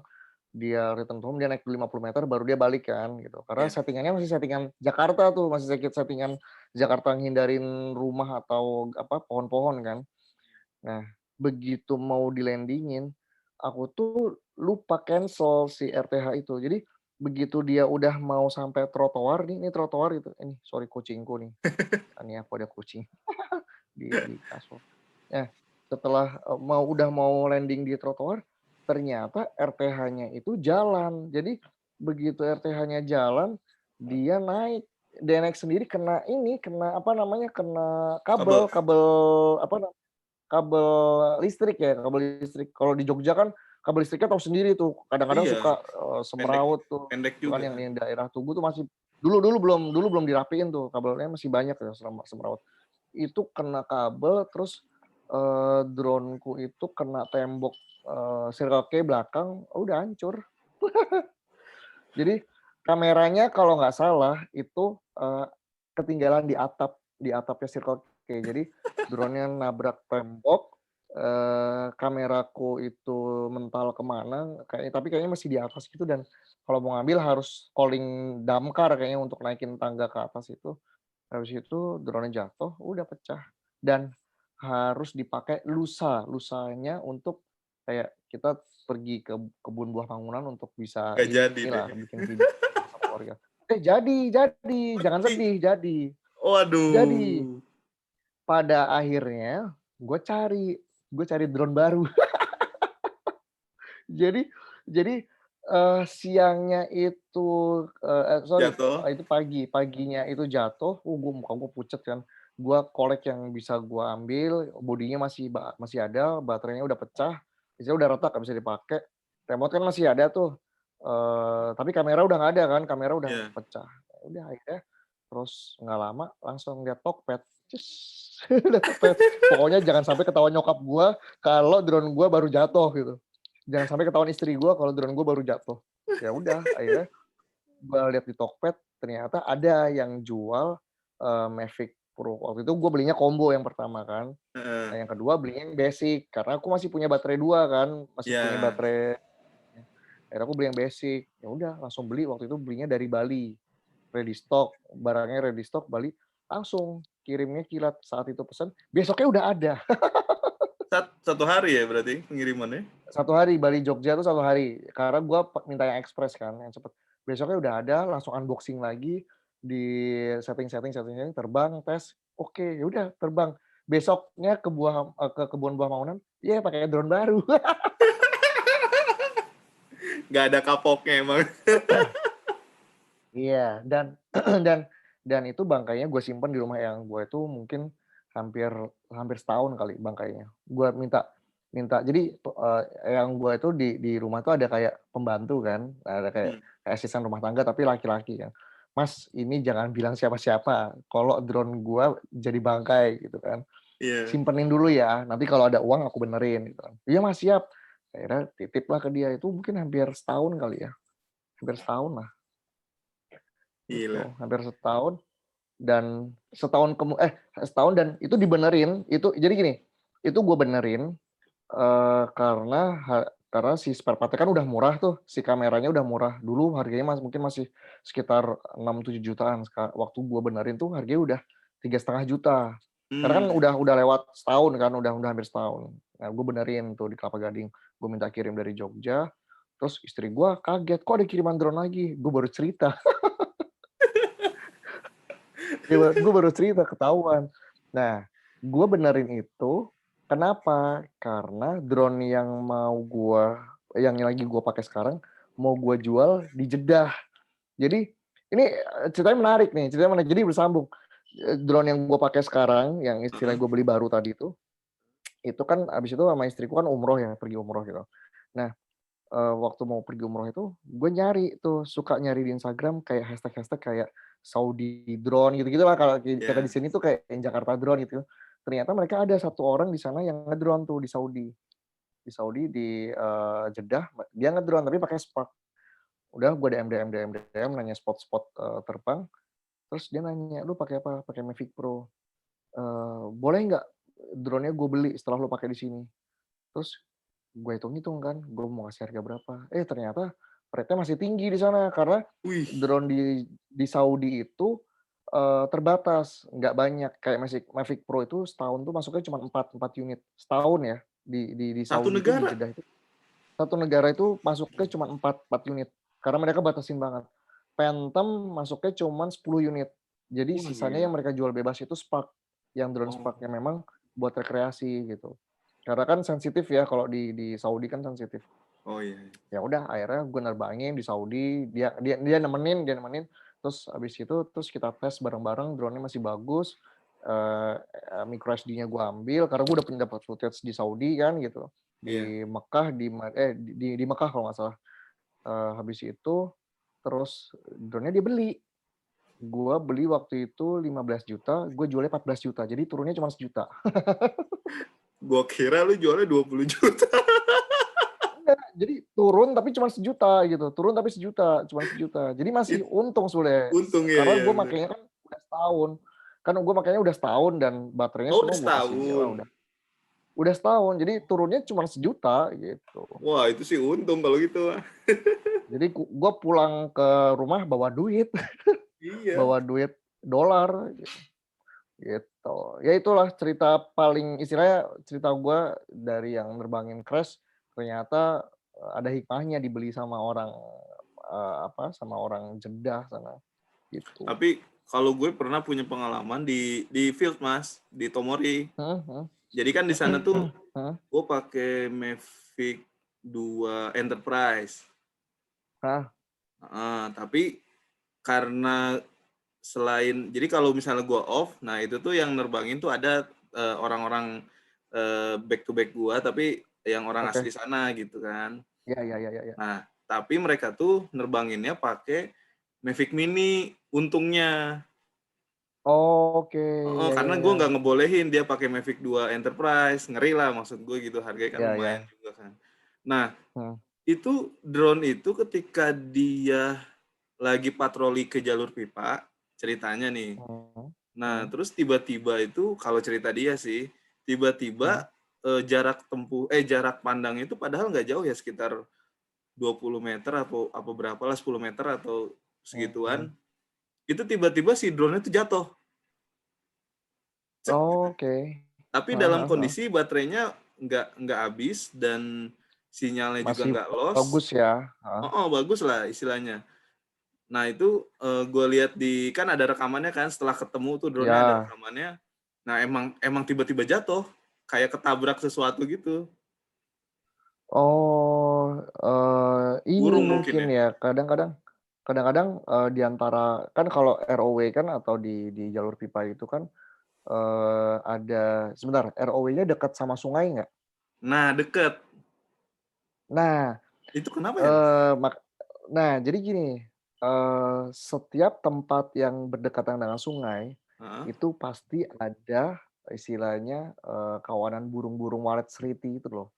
dia return to home, dia naik 50 meter baru dia balik kan, gitu. Karena iya, settingannya masih settingan Jakarta tuh, masih settingan Jakarta ngehindarin rumah atau apa, pohon-pohon kan. Nah, begitu mau di-landing-in, aku tuh lupa cancel si RTH itu. Jadi begitu dia udah mau sampai trotoar nih, ini trotoar gitu, ini sorry kucingku nih, ini aku ada kucing di kasur. Nah, setelah, udah mau landing di trotoar, ternyata RTH-nya itu jalan. Jadi begitu RTH-nya jalan, dia naik. Dia naik sendiri kena ini, kena apa namanya, kena kabel, kabel kabel apa kabel listrik ya, kabel listrik. Kalau di Jogja kan kabel listriknya tahu sendiri tuh, kadang-kadang iya, suka, pendek semeraut tuh. pendek Itu kan juga, yang daerah Tugu tuh masih dulu belum dirapiin tuh, kabelnya masih banyak ya semeraut. Itu kena kabel terus, drone-ku itu kena tembok, Circle K belakang, udah hancur. Jadi kameranya kalau nggak salah itu, ketinggalan di atapnya Circle K. Jadi drone-nya nabrak tembok, kameraku itu mental ke mana, tapi kayaknya masih di atas gitu dan kalau mau ngambil harus calling damkar kayaknya untuk naikin tangga ke atas itu. Habis itu drone-nya jatuh, udah pecah dan harus dipakai lusanya untuk kayak kita pergi ke kebun buah Mangunan untuk bisa nggak jadi deh. inilah bikin video sama keluarga. Jadi, jangan Jadi sedih, jadi. Jadi, waduh, pada akhirnya gue cari drone baru. Jadi jadi, siangnya itu, sorry, jatuh, itu paginya itu jatuh, muka gue pucet kan. Gua kolek yang bisa gua ambil, bodinya masih ada, baterainya udah pecah, isinya udah retak nggak bisa dipakai, remote kan masih ada tuh, tapi kamera udah nggak ada kan, kamera udah iya. pecah. Ya udah akhirnya terus nggak lama langsung lihat Tokped, lihat Tokped. Pokoknya jangan sampai ketahuan nyokap gua kalau drone gua baru jatuh gitu. Jangan sampai ketahuan istri gue kalau drone gue baru jatuh. Ya udah, akhirnya gue lihat di Tokped, ternyata ada yang jual, Mavic Pro. Waktu itu gue belinya combo yang pertama kan. Nah, Heeh, yang kedua belinya yang basic, karena aku masih punya baterai 2 kan, masih punya iya, baterai akhirnya aku beli yang basic. Ya udah langsung beli, waktu itu belinya dari Bali, ready stock, barangnya ready stock, Bali, langsung kirimnya kilat. Saat itu pesan, besoknya udah ada. satu hari ya berarti pengirimannya? 1 hari, Bali Jogja tuh 1 hari, karena gua minta yang ekspres kan, yang cepet. Besoknya udah ada, langsung unboxing lagi, di setting, terbang, tes, oke, ya udah terbang. Besoknya ke kebun buah Maunan, iya pakai drone baru. Nggak ada kapoknya emang. Iya, dan dan dan itu bangkainya gue simpen di rumah eyang gue itu mungkin hampir hampir setahun kali bangkainya. Gue minta minta jadi, eyang gue itu di rumah tuh ada kayak pembantu kan, ada kayak Mhm, kayak asisten rumah tangga tapi laki-laki kan. "Mas, ini jangan bilang siapa-siapa kalau drone gue jadi bangkai," gitu kan. iya, "Simpenin dulu ya, nanti kalau ada uang aku benerin," gitu kan. "Iya Mas, siap." Akhirnya titiplah ke dia, itu mungkin hampir setahun kali ya, hampir setahun lah, gitu. gila. Hampir setahun. Dan setahun dan itu dibenerin, itu jadi gini, itu gue benerin, karena si spare part-nya kan udah murah tuh, si kameranya udah murah. Dulu harganya mungkin masih sekitar 6-7 jutaan, waktu gue benerin tuh harganya udah 3,5 juta. Karena kan Mmm, udah lewat setahun kan, udah hampir setahun. Nah, gue benerin tuh di Kelapa Gading, gue minta kirim dari Jogja, terus istri gue kaget, "Kok ada kiriman drone lagi?" Gue baru cerita. Gue baru cerita, ketahuan. Nah, gue benerin itu, Kenapa? Karena drone yang lagi gua pakai sekarang, mau gua jual di Jeddah. Jadi ini, ceritanya menarik, jadi bersambung. Drone yang gua pakai sekarang, yang istilahnya Heeh. gua beli baru tadi itu kan abis itu sama istriku kan umroh ya, pergi umroh gitu. Nah, waktu mau pergi umroh itu, gue nyari tuh, suka nyari di Instagram kayak hashtag-hashtag kayak Saudi drone gitu-gitu lah, kalau kata di Iya. sini tuh kayak Jakarta drone gitu. Ternyata mereka ada satu orang di sana yang ngedrone tuh di Saudi. Di Saudi, Jeddah, dia ngedrone tapi pakai Spark. Udah gue DM, nanya spot-spot, terbang, terus dia nanya, "Lu pakai apa?" "Pakai Mavic Pro." "Boleh nggak drone-nya gue beli setelah lu pakai di sini?" Terus gue hitung-hitung kan, gue mau ngasih harga berapa. Ternyata rate-nya masih tinggi di sana karena Wih, drone di Saudi itu, terbatas, nggak banyak. Kayak Mavic Pro itu setahun tuh masuknya cuma 4 unit, setahun ya, di satu Saudi itu, di negara? Jeddah itu. Satu negara itu masuknya cuma 4 unit, karena mereka batasin banget. Phantom masuknya cuma 10 unit. Jadi Wah, sisanya yang gila. mereka jual bebas itu Spark, yang drone Oh. Spark yang memang buat rekreasi gitu. Karena kan sensitif ya, kalau di Saudi kan sensitif. Oh, iya, iya. Ya udah akhirnya gue nerbangin di Saudi, dia nemenin, terus habis itu kita tes bareng-bareng, drone-nya masih bagus, eee micro SD-nya gue ambil karena gue udah punya dapat footage di Saudi kan gitu, Iya. di Mekah, di Mekah kalau nggak salah. Habis itu terus drone-nya dia beli. Gue beli waktu itu 15 juta, gue jualnya 14 juta, jadi turunnya cuma 1 juta. Gua kira lu jualnya 20 juta. Enggak, jadi turun tapi cuma 1 juta gitu, turun tapi 1 juta, cuma 1 juta. Jadi masih It untung sebenarnya, untung, ya, karena ya, gue bener. makainya kan udah setahun. Kan gue makainya udah setahun dan baterainya Oh, udah semua gue kasih dia lah setahun. udah setahun, jadi turunnya cuma 1 juta gitu. Wah, itu sih untung kalau gitu mah. Jadi gue pulang ke rumah bawa duit, Iya. bawa duit dolar gitu. Ya itulah cerita paling istilahnya cerita gue dari yang nerbangin crash, ternyata, ada hikmahnya dibeli sama orang, sama orang Jeddah sana, gitu. Tapi kalau gue pernah punya pengalaman di field, Mas, di Tomori. Mhm, mhm. Jadi kan di sana tuh Mhm, mhm. gue pakai Mavic 2 Enterprise. Heeh, Tapi karena jadi kalau misalnya gue off, nah itu tuh yang nerbangin tuh ada orang-orang back to back gue, tapi yang orang oke. asli sana gitu kan. Iya, iya, iya, iya, iya. Nah, tapi mereka tuh nerbanginnya pakai Mavic Mini untungnya. Oke, Heeh, iya, iya, karena gue iya. nggak ngebolehin dia pakai Mavic 2 Enterprise, ngeri lah maksud gue gitu, harganya kan Iya, lumayan iya. juga kan. Nah, Mhm, itu drone itu ketika dia lagi patroli ke jalur pipa, ceritanya nih. mhm, Nah, mhm, terus tiba-tiba itu kalau cerita dia sih, mhm, tiba-tiba jarak pandang itu padahal nggak jauh ya, sekitar 20 meter apa berapa lah, 10 meter atau segituan. mhm. Itu tiba-tiba si drone itu jatuh. Cek gitu. Oke. Tapi Heeh, dalam heeh, heeh. kondisi baterainya nggak habis dan sinyalnya juga Masih nggak loss. bagus ya? Heeh. Oh, bagus lah istilahnya. Nah itu gue lihat kan ada rekamannya kan, setelah ketemu tuh drone-nya ada Iya. rekamannya. Nah emang tiba-tiba jatuh, kayak ketabrak sesuatu gitu. Oh, ini Burung mungkin mungkin ya. ya, kadang-kadang, di antara kan kalau ROW kan atau di jalur pipa itu kan, ada sebentar, ROW-nya dekat sama sungai nggak? Nah deket. Nah, Itu kenapa ya Mas? eee, mak jadi gini, setiap tempat yang berdekatan dengan sungai, Heeh. itu pasti ada istilahnya, kawanan burung-burung walet seriti itu loh.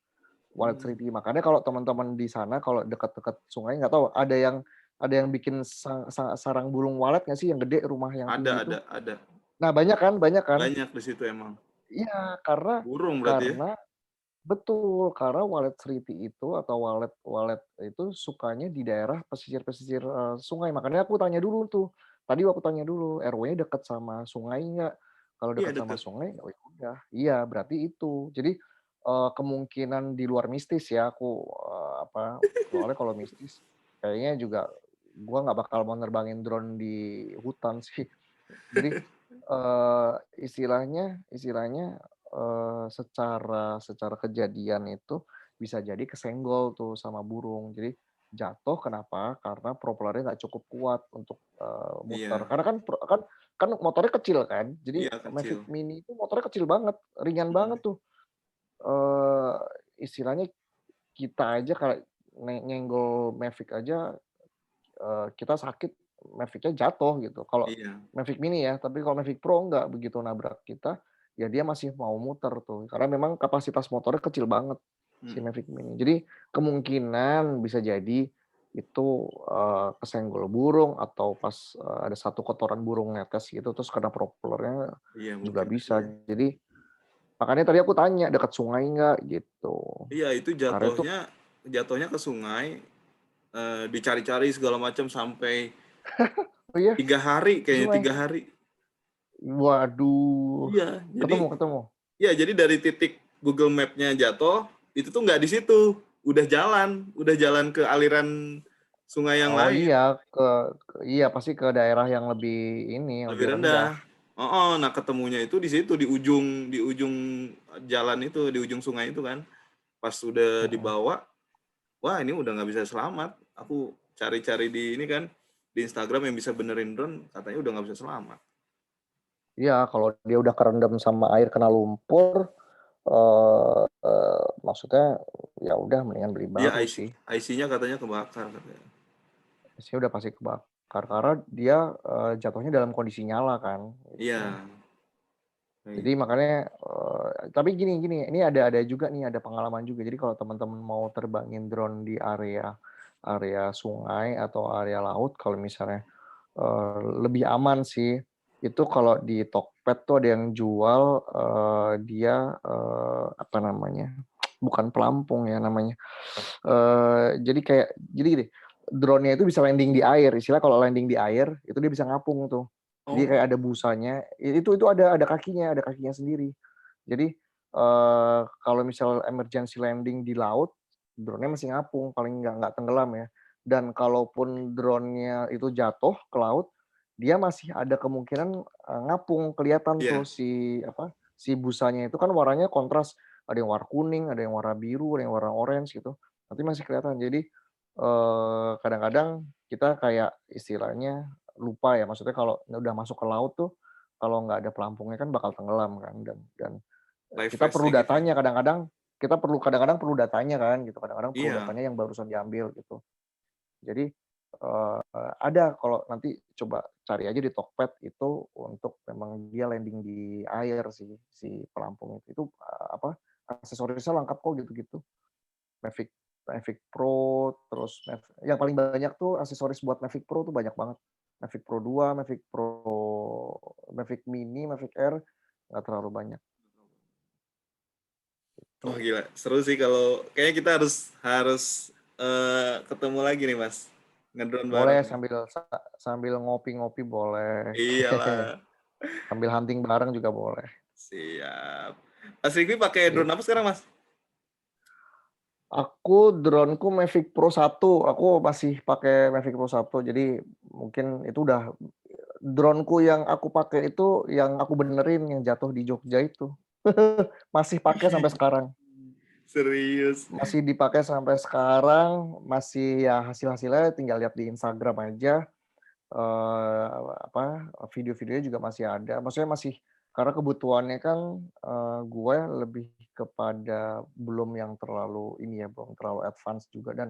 Walet Hmm. Seriti. Makanya kalau teman-teman di sana kalau dekat-dekat sungai nggak tahu ada yang bikin sarang burung walet nggak sih yang gede rumah yang Ada tinggi itu? ada ada. Nah banyak kan banyak kan? Banyak di situ emang. Iya karena Burung berarti ya? karena betul, karena walet Seriti itu atau walet walet itu sukanya di daerah pesisir-pesisir, sungai. Makanya aku tanya dulu tuh, tadi aku tanya dulu, RW-nya dekat sama sungai nggak? Kalau Iya dekat sama deket. sungai, oh ya udah, iya berarti itu. Jadi, kemungkinan di luar mistis ya aku, soalnya kalau mistis kayaknya juga gua nggak bakal mau nerbangin drone di hutan sih. Jadi, istilahnya istilahnya, secara secara kejadian itu bisa jadi kesenggol tuh sama burung. Jadi jatuh kenapa? Karena propellernya nggak cukup kuat untuk, muter. Iya, Karena kan motornya kecil kan, jadi iya kecil. Mavic Mini itu motornya kecil banget, ringan banget Mhm. tuh. Eee, Istilahnya kita aja kayak nyenggol Mavic aja, kita sakit, Mavic-nya jatuh gitu. Kalau Iya. Mavic Mini ya, tapi kalau Mavic Pro enggak, begitu nabrak kita, ya dia masih mau muter tuh, karena memang kapasitas motornya kecil banget, si Mhm. Mavic Mini. Jadi kemungkinan bisa jadi itu, kesenggol burung atau pas, ada satu kotoran burung netes gitu, terus kena propellernya Iya juga mungkin aja bisa. ya. Jadi makanya tadi aku tanya, "Dekat sungai nggak?" Gitu. Iya itu Karena itu jatuhnya jatuhnya ke sungai, dicari-cari segala macam sampai oh iya? 3 hari Ke kayaknya, sungai? 3 hari. Waduh, Iya, jadi ketemu ketemu? iya jadi dari titik Google Map-nya jatuh, itu tuh nggak di situ, udah jalan ke aliran sungai yang Oh lain, iya, iya pasti ke daerah yang lebih ini, yang lebih lebih rendah. rendah. Oh, nah ketemunya itu di situ, di ujung jalan itu, di ujung sungai itu kan. Pas udah Mhm. dibawa, wah ini udah nggak bisa selamat. Aku cari-cari di ini kan, di Instagram yang bisa benerin drone, katanya udah nggak bisa selamat. Iya, kalau dia udah kerendam sama air kena lumpur, maksudnya ya udah mendingan beli Dia baru sih. IC-nya katanya kebakar katanya. Sih udah pasti kebakar karena dia, jatuhnya dalam kondisi nyala kan, gitu. Iya, kayak Jadi gitu. makanya, tapi gini gini, ini ada juga nih, ada pengalaman juga. Jadi kalau teman-teman mau terbangin drone di area area sungai atau area laut, kalau misalnya, lebih aman sih, itu kalau di Tokped tuh ada yang jual, dia, apa namanya, bukan pelampung ya namanya, jadi kayak jadi gini, drone-nya itu bisa landing di air, istilah kalau landing di air, itu dia bisa ngapung tuh. Dia Oh, kayak ada busanya, itu ada kakinya sendiri. Jadi, kalau misal emergency landing di laut, drone-nya masih ngapung, paling nggak tenggelam ya. Dan kalaupun drone-nya itu jatuh ke laut, dia masih ada kemungkinan, ngapung, kelihatan tuh iya, si apa, si busanya itu kan warnanya kontras, ada yang warna kuning, ada yang warna biru, ada yang warna orange gitu, nanti masih kelihatan. Jadi, kadang-kadang kita kayak istilahnya lupa ya, maksudnya kalau udah masuk ke laut tuh, kalau nggak ada pelampungnya kan bakal tenggelam kan, dan live kita perlu vestnya gitu ya? datanya kadang-kadang perlu datanya kan gitu, kadang-kadang perlu Iya, datanya yang barusan diambil gitu. Jadi, ada kalau nanti coba cari aja di Tokped itu untuk memang dia landing di air sih, si pelampung itu. Itu, apa, aksesorisnya lengkap kok gitu-gitu. Mavic Mavic Pro, terus yang paling banyak tuh aksesoris buat Mavic Pro tuh banyak banget. Mavic Pro 2, Mavic Pro, Mavic Mini, Mavic Air, nggak terlalu banyak, wah tuh. gila, seru sih kalau kayaknya kita harus harus, ketemu lagi nih Mas, ngedrone Boleh bareng nih. sambil ngopi-ngopi boleh, Iyalah, sambil hunting bareng juga boleh. siap. Mas Rikwi pakai drone apa sekarang Mas? Aku drone-ku Mavic Pro 1, aku masih pakai Mavic Pro 1, jadi mungkin itu udah drone-ku yang aku pakai itu yang aku benerin yang jatuh di Jogja itu. Masih pakai sampai sekarang. Serius? Masih dipakai sampai sekarang, masih ya hasil-hasilnya tinggal lihat di Instagram aja, eee, apa, video-videonya juga masih ada. Maksudnya masih karena kebutuhannya kan, gue lebih kepada belum yang terlalu ini ya, belum terlalu advance juga dan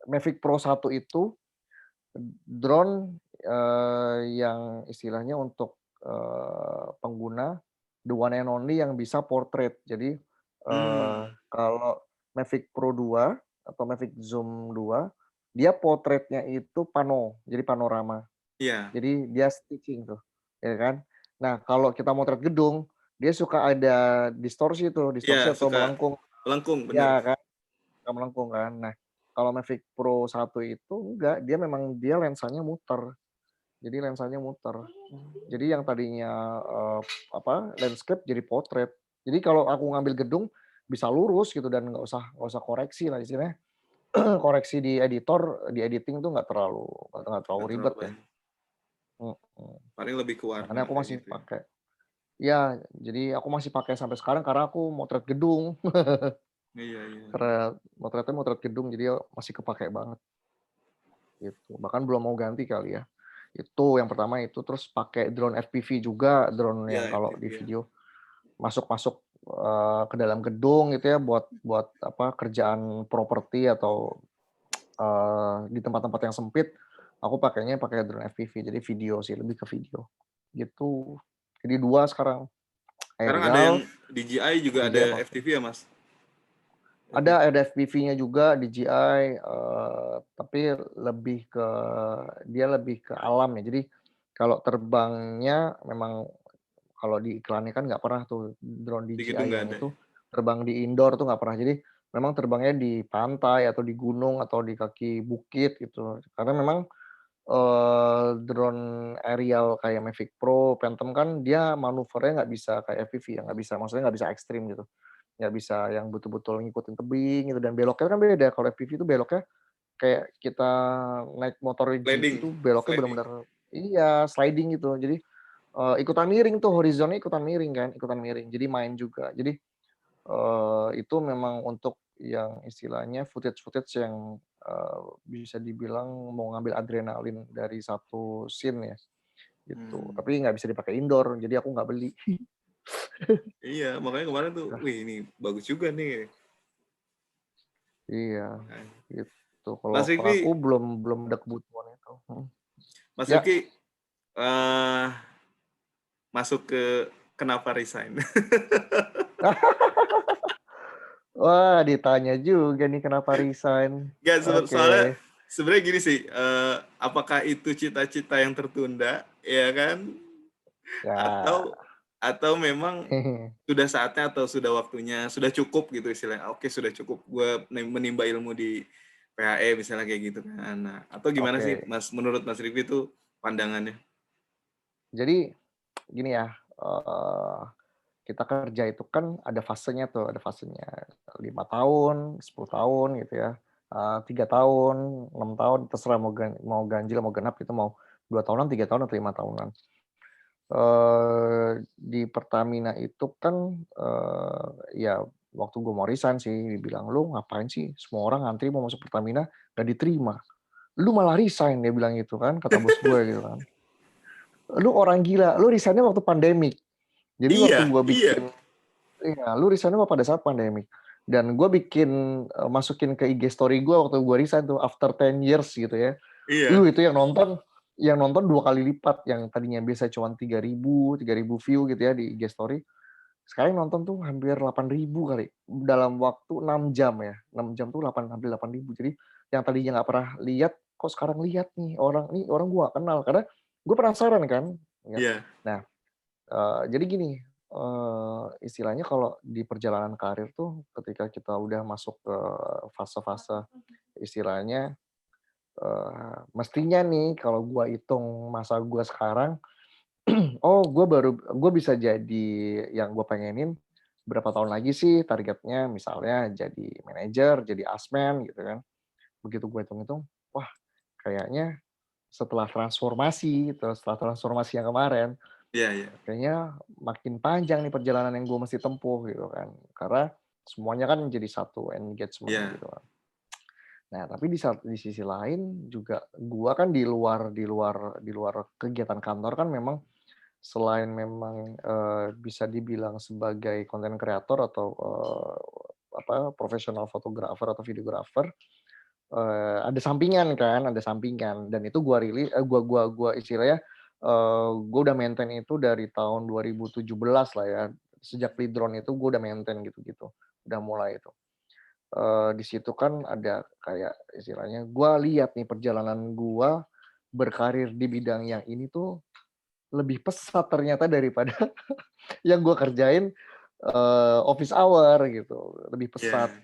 Mavic Pro 1 itu drone, yang istilahnya untuk, pengguna the one and only yang bisa portrait. Jadi, Mmm, kalau Mavic Pro 2 atau Mavic Zoom 2, dia portraitnya itu jadi panorama. iya Jadi dia stitching tuh, ya kan. Nah, kalau kita motret gedung, dia suka ada iya distorsi atau suka melengkung. melengkung, bener. Ya kan. Nggak melengkung kan. Nah, kalau Mavic Pro 1 itu enggak, dia memang dia lensanya muter. Jadi lensanya muter. Jadi yang tadinya, landscape jadi portrait. Jadi kalau aku ngambil gedung, bisa lurus gitu dan nggak usah koreksi lah istilahnya. Koreksi di editing tuh nggak terlalu Nggak terlalu ribet ya. banyak, Mhm. paling lebih ke warna Makanya aku kayak masih gitu ya. pakai. Ya, jadi aku masih pakai sampai sekarang karena aku motret gedung. Iya iya iya. Karena motretnya motret gedung, jadi masih kepakai banget, gitu. Bahkan belum mau ganti kali ya. Itu yang pertama itu, terus pakai drone FPV juga, drone Iya, yang kalau FPV di ya. video masuk-masuk, ke dalam gedung gitu ya, buat buat apa, kerjaan properti atau, di tempat-tempat yang sempit, aku pakainya pakai drone FPV, jadi video sih, lebih ke video, gitu. Jadi 2 sekarang, Sekarang ada yang aerial, DJI juga DJI ada pakai. FPV ya, Mas? FPV. Ada FPV-nya juga DJI, tapi lebih ke dia lebih ke alam ya. Jadi kalau terbangnya memang kalau di iklannya kan nggak pernah tuh drone Di gedung DJI nggak yang ada itu ya? terbang di indoor tuh nggak pernah. Jadi memang terbangnya di pantai atau di gunung atau di kaki bukit gitu. Karena memang, drone aerial kayak Mavic Pro, Phantom kan dia manuvernya nggak bisa kayak FPV ya, nggak bisa, maksudnya nggak bisa ekstrim gitu. Nggak bisa yang betul-betul ngikutin tebing gitu dan beloknya kan beda. Kalau FPV itu beloknya kayak kita naik motor GP Sliding tuh beloknya sliding. bener-bener iya, sliding gitu. Jadi, ikutan miring tuh, horizonnya ikutan miring kan, ikutan miring. Jadi main juga. Jadi, itu memang untuk yang istilahnya footage-footage yang, bisa dibilang mau ngambil adrenalin dari satu scene ya, gitu. Mmm, Tapi nggak bisa dipakai indoor, jadi aku nggak beli. iya, makanya kemarin tuh, Nah, wih ini bagus juga nih. iya, Nah, gitu. Kalau Mas kalau aku Rifki belum ada kebutuhan itu. Mas Ya. Rifki, eee, masuk ke kenapa resign? Wah, ditanya juga nih kenapa resign. Nggak, Oke. soalnya sebenarnya gini sih, apakah itu cita-cita yang tertunda, ya kan? Ya. Atau memang sudah saatnya atau sudah waktunya, sudah cukup gitu istilahnya, "Oke, sudah cukup gue menimba ilmu di PHE," misalnya kayak gitu kan. Nah, atau gimana sih Oke. Mas, menurut Mas Rifki itu pandangannya? Jadi gini ya, eee, kita kerja itu kan ada fasenya tuh, ada fasenya 5 tahun, 10 tahun gitu ya, 3 tahun, 6 tahun, terserah mau ganjil, mau genap gitu, mau 2 tahunan, 3 tahun, atau 5 tahunan. Di Pertamina itu kan, ya waktu gue mau resign sih dibilang, "Lu ngapain sih semua orang ngantri mau masuk Pertamina nggak diterima, lu malah resign," dia bilang gitu kan, kata bos gue gitu kan. "Lu orang gila, lu resign-nya waktu pandemik." Jadi waktu Iya gue iya bikin iya, lu resign-nya pada saat pandemik. Dan gue bikin, masukin ke IG story gue waktu gue resign tuh, after 10 years gitu ya. iya Itu yang nonton 2 kali lipat, yang tadinya biasa cuma 3.000 view gitu ya di IG story, sekarang nonton tuh hampir 8.000 kali, dalam waktu 6 jam ya, 6 jam tuh hampir 8.000. Jadi yang tadinya nggak pernah lihat, kok sekarang lihat nih orang gua nggak kenal, karena gue penasaran kan, ya. iya Nah, jadi gini, istilahnya kalau di perjalanan karir tuh ketika kita udah masuk ke fase-fase istilahnya, mestinya nih kalau gua hitung masa gua sekarang, oh, gue bisa jadi yang gue pengenin berapa tahun lagi sih targetnya, misalnya jadi manajer, jadi asmen gitu kan. Begitu gue hitung-hitung, wah kayaknya setelah transformasi yang kemarin, iya iya kayaknya makin panjang nih perjalanan yang gue mesti tempuh gitu kan. Karena semuanya kan jadi satu engagement iya gitu kan. Nah, tapi di sisi lain juga gua kan di luar kegiatan kantor kan memang selain memang, bisa dibilang sebagai konten kreator atau, profesional fotografer atau videografer, ada sampingan kan, ada sampingan dan itu gua istilahnya, gua udah maintain itu dari tahun 2017 lah ya. Sejak lead drone itu gua udah maintain gitu-gitu, udah mulai itu. Di situ kan ada kayak istilahnya gua lihat nih perjalanan gua berkarir di bidang yang ini tuh lebih pesat ternyata daripada yang gue kerjain, office hour gitu, lebih pesat. iya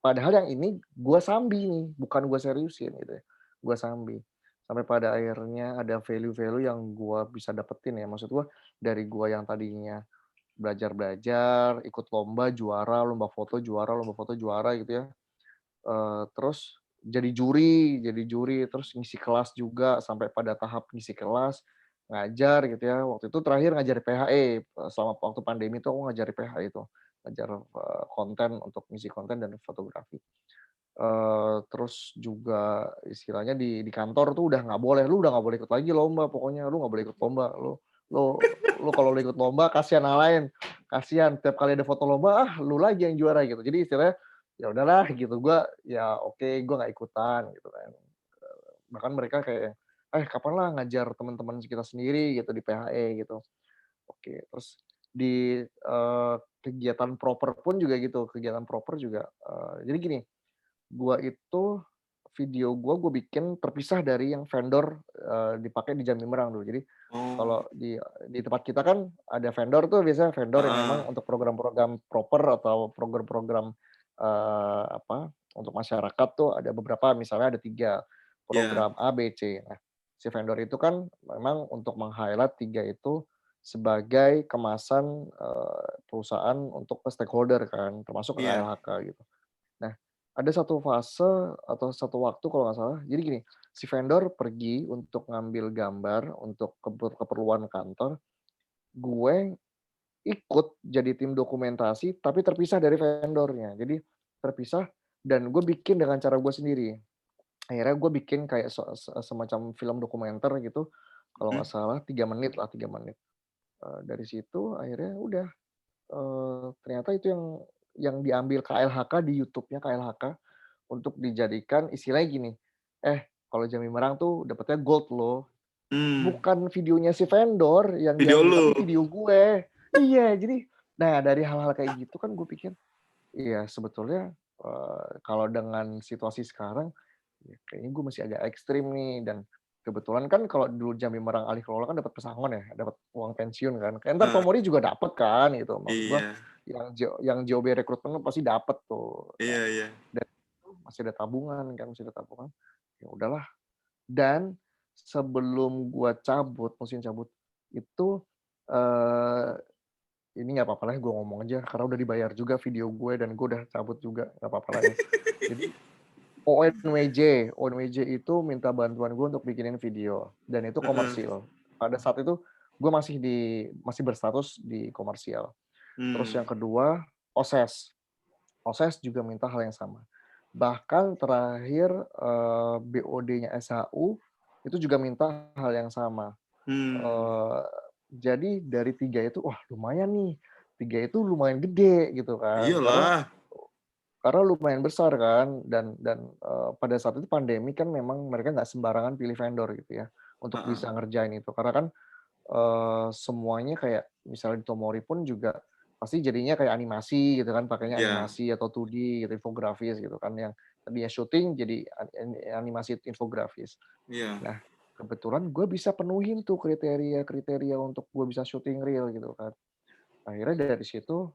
Padahal yang ini gue sambi nih, bukan gue seriusin gitu ya, gue sambi. Sampai pada akhirnya ada value-value yang gue bisa dapetin ya, maksud gue dari gue yang tadinya belajar-belajar, ikut lomba foto juara gitu ya, terus jadi juri, terus ngisi kelas juga sampai pada tahap ngisi kelas. ngajar gitu ya. Waktu itu terakhir ngajar di PHE, selama waktu pandemi itu aku ngajar di PHE itu, ngajar, konten untuk ngisi konten dan fotografi. Terus juga istilahnya di kantor tuh udah nggak boleh, "Lu udah nggak boleh ikut lagi lomba pokoknya, lu nggak boleh ikut lomba, lu lu kalau lu ikut lomba kasihan yang lain, kasihan tiap kali ada foto lomba, ah lu lagi yang juara," gitu. Jadi istilahnya, ya udahlah gitu, gua ya oke, gua nggak ikutan gitu kan. Bahkan mereka kayak, kapan lah ngajar teman-teman kita sendiri gitu di PHE gitu. Oke, terus di, kegiatan proper pun juga gitu, kegiatan proper juga, jadi gini, gua itu gua bikin terpisah dari yang vendor, dipakai di Jambi Merang dulu. Jadi Oh, kalau di tempat kita kan ada vendor tuh, biasanya vendor yang heeh, memang untuk program-program proper atau program-program, apa, untuk masyarakat tuh ada beberapa, misalnya ada 3 iya, program A, B, C. Nah, si vendor itu kan memang untuk meng-highlight 3 itu sebagai kemasan, perusahaan untuk ke stakeholder kan, termasuk ke iya, KLHK gitu. Nah, ada satu fase atau satu waktu kalau nggak salah, jadi gini, si vendor pergi untuk ngambil gambar untuk keperluan kantor, gue ikut jadi tim dokumentasi tapi terpisah dari vendornya. Jadi terpisah dan gue bikin dengan cara gue sendiri. Akhirnya gue bikin kayak semacam film dokumenter gitu, kalau mhm, nggak salah 3 menit lah, 3 menit. Dari situ akhirnya udah, ternyata itu yang diambil KLHK di YouTube-nya KLHK untuk dijadikan istilahnya gini, kalau Jambi Merang tuh dapetnya gold loh, mmm, bukan videonya si vendor yang video diambil, tapi lu? video gue. Iya, jadi nah dari hal-hal kayak gitu kan gue pikir, iya sebetulnya, kalau dengan situasi sekarang, ya kayaknya gue masih agak ekstrim nih dan kebetulan kan kalau dulu Jambi Merang alih kelola kan dapat pesangon ya, dapat uang pensiun kan, kayak entar Heeh, Pamori juga dapat kan gitu, maksud gue iya, yang JOB rekrutmen kan pasti dapat tuh. Nah, iya, iya, dan itu masih ada tabungan kan, masih ada tabungan, ya udahlah. Dan sebelum gua cabut, musim cabut, itu, eee, ini nggak apa-apa lah gua ngomong aja karena udah dibayar juga video gue dan gue udah cabut juga, nggak apa-apa lah ya. Jadi ONWJ itu minta bantuan gue untuk bikinin video dan itu heeh, komersil. Pada saat itu gue masih berstatus di komersial. Terus mmm, yang kedua, OSES. OSES juga minta hal yang sama. Bahkan terakhir, BOD-nya SHU itu juga minta hal yang sama. mmm, Eee, jadi dari 3 itu, wah lumayan nih, 3 itu lumayan gede gitu kan, karena iyalah, lumayan besar kan dan, pada saat itu pandemi kan memang mereka nggak sembarangan pilih vendor gitu ya, untuk heeh, bisa ngerjain itu. Karena kan semuanya kayak misalnya di Tomori pun juga pasti jadinya kayak animasi gitu kan, pakainya iya, animasi atau 2D gitu, infografis gitu kan, yang tadinya syuting jadi animasi infografis. iya, Nah, kebetulan gue bisa penuhin tuh kriteria-kriteria untuk gue bisa syuting real gitu kan. Akhirnya dari situ,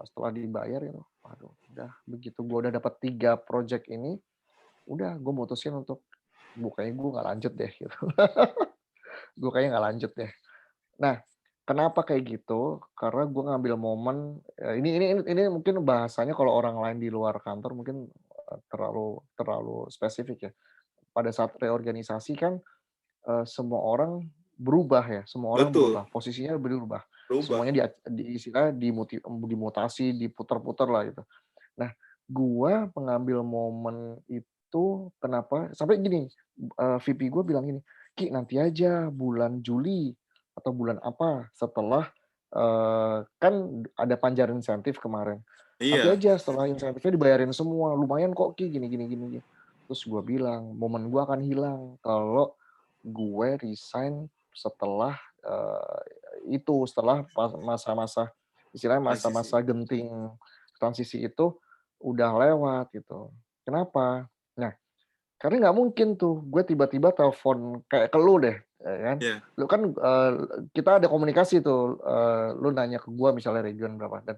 setelah dibayar itu, waduh udah begitu gue udah dapat 3 project ini, udah gue mutusin untuk, kayaknya gue nggak lanjut deh gitu. Gue kayaknya nggak lanjut deh. Nah, kenapa kayak gitu? Karena gue ngambil momen, ini mungkin bahasanya kalau orang lain di luar kantor mungkin, terlalu terlalu spesifik ya. Pada saat reorganisasi kan, semua orang berubah ya, semua orang betul, berubah, posisinya berubah. berubah, Semuanya istilahnya dimutasi, diputar-putar lah gitu. Nah, gua mengambil momen itu kenapa sampai gini, VP gue bilang gini, "Ki, nanti aja bulan Juli atau bulan apa setelah, kan ada Panjar insentif kemarin. Nanti iya, aja setelah insentifnya dibayarin semua, lumayan kok Ki, gini gini gini gini." Terus gue bilang, "Momen gua akan hilang kalau gue resign setelah, setelah masa-masa istilahnya transisi, masa-masa genting transisi itu udah lewat gitu. Kenapa? Nah, karena nggak mungkin tuh gue tiba-tiba telepon kayak ke lu deh, ya kan. iya, Lu kan, kita ada komunikasi tuh, lu nanya ke gue misalnya region berapa dan,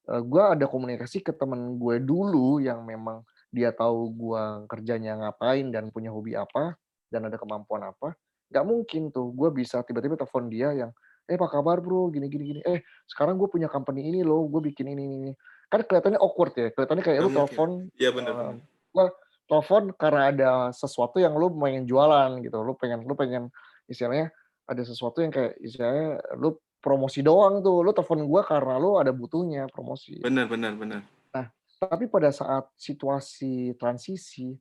gue ada komunikasi ke temen gue dulu yang memang dia tahu gue kerjanya ngapain dan punya hobi apa, dan ada kemampuan apa. Nggak mungkin tuh gue bisa tiba-tiba telepon dia yang, apa kabar Bro? Gini gini gini. Sekarang gue punya company ini loh, gue bikin ini." Kan kelihatannya awkward ya, kelihatannya kayak nggak lu mungkin, telepon, iya bener, bener, wah telepon karena ada sesuatu yang lu pengen jualan gitu, lu pengen istilahnya, ada sesuatu yang kayak istilahnya lu promosi doang tuh, lu telepon gua karena lu ada butuhnya promosi. Benar benar benar. Nah, tapi pada saat situasi transisi,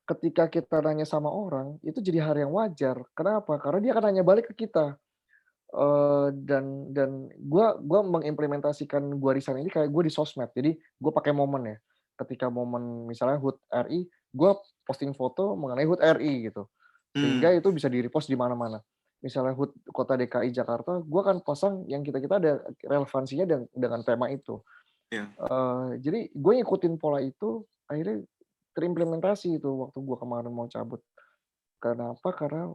ketika kita nanya sama orang, itu jadi hal yang wajar. Kenapa? Karena dia akan nanya balik ke kita. Dan gua mengimplementasikan gua resign ini kayak gue di sosmed. Jadi gue pakai momen ya. Ketika momen misalnya HUT RI, gue posting foto mengenai HUT RI gitu. Sehingga Hmm, itu bisa di-repost di mana-mana. Misalnya HUT Kota DKI Jakarta, gue akan pasang yang kita-kita ada relevansinya dengan tema itu. ya. Jadi gue ngikutin pola itu, akhirnya terimplementasi itu waktu gue kemarin mau cabut. Kenapa? Karena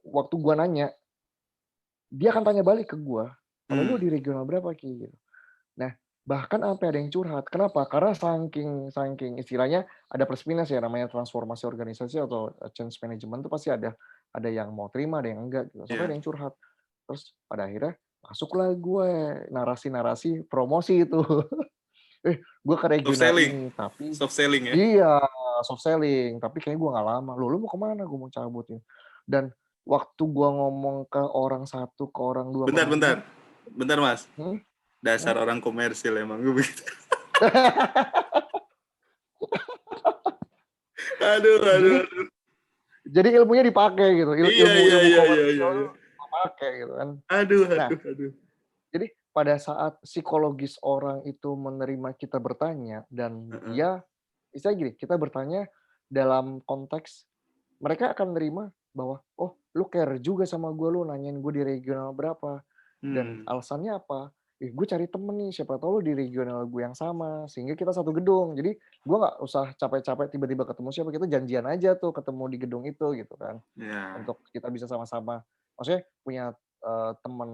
waktu gue nanya, dia akan tanya balik ke gua, "Kalau lu Hmm, di regional berapa, Ki?" Gitu. Nah, bahkan sampai ada yang curhat. Kenapa? Karena saking saking istilahnya ada plus minus ya, namanya transformasi organisasi atau, change management itu pasti ada yang mau terima, ada yang enggak gitu, sampai ada ya. yang curhat. Terus pada akhirnya masuklah gue narasi-narasi promosi itu. Gue ke Soft regional selling. ini, tapi Soft selling ya. iya, soft selling, tapi kayaknya gue nggak lama. "Loh, lu mau kemana?" Gue mau cabut ini. Dan waktu gue ngomong ke orang satu, ke orang 2, ke Bentar orang 3, bentar. Bentar, Mas. mhm, Dasar mhm. orang komersil emang gue begitu. Aduh aduh Jadi aduh. jadi ilmunya dipakai gitu, Iya ilmu iya ilmu iya iya iya komersial iya. tuh kepakai gitu kan. Aduh Nah, aduh aduh. jadi pada saat psikologis orang itu menerima kita bertanya dan Heeh. dia istilahnya gini, kita bertanya dalam konteks mereka akan nerima bahwa, "Oh, lu care juga sama gue, lu nanyain gue di regional berapa." Dan Hmm, alasannya apa? Gue cari temen nih, siapa tahu lu di regional gue yang sama, sehingga kita satu gedung. Jadi gue nggak usah capek-capek tiba-tiba ketemu siapa, kita janjian aja tuh ketemu di gedung itu gitu kan. ya. Untuk kita bisa sama-sama maksudnya punya, temen,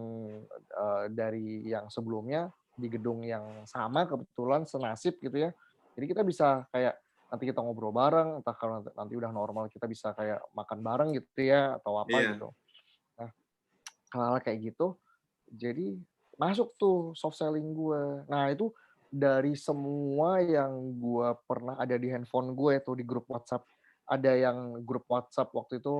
dari yang sebelumnya di gedung yang sama kebetulan senasib gitu ya. Jadi kita bisa kayak nanti kita ngobrol bareng, entah kalau nanti udah normal kita bisa kayak makan bareng gitu ya atau apa Iya. gitu. Nah, hal-hal kayak gitu jadi masuk tuh soft selling gue. Nah itu dari semua yang gue pernah ada di handphone gue tuh di grup WhatsApp. Ada yang grup WhatsApp waktu itu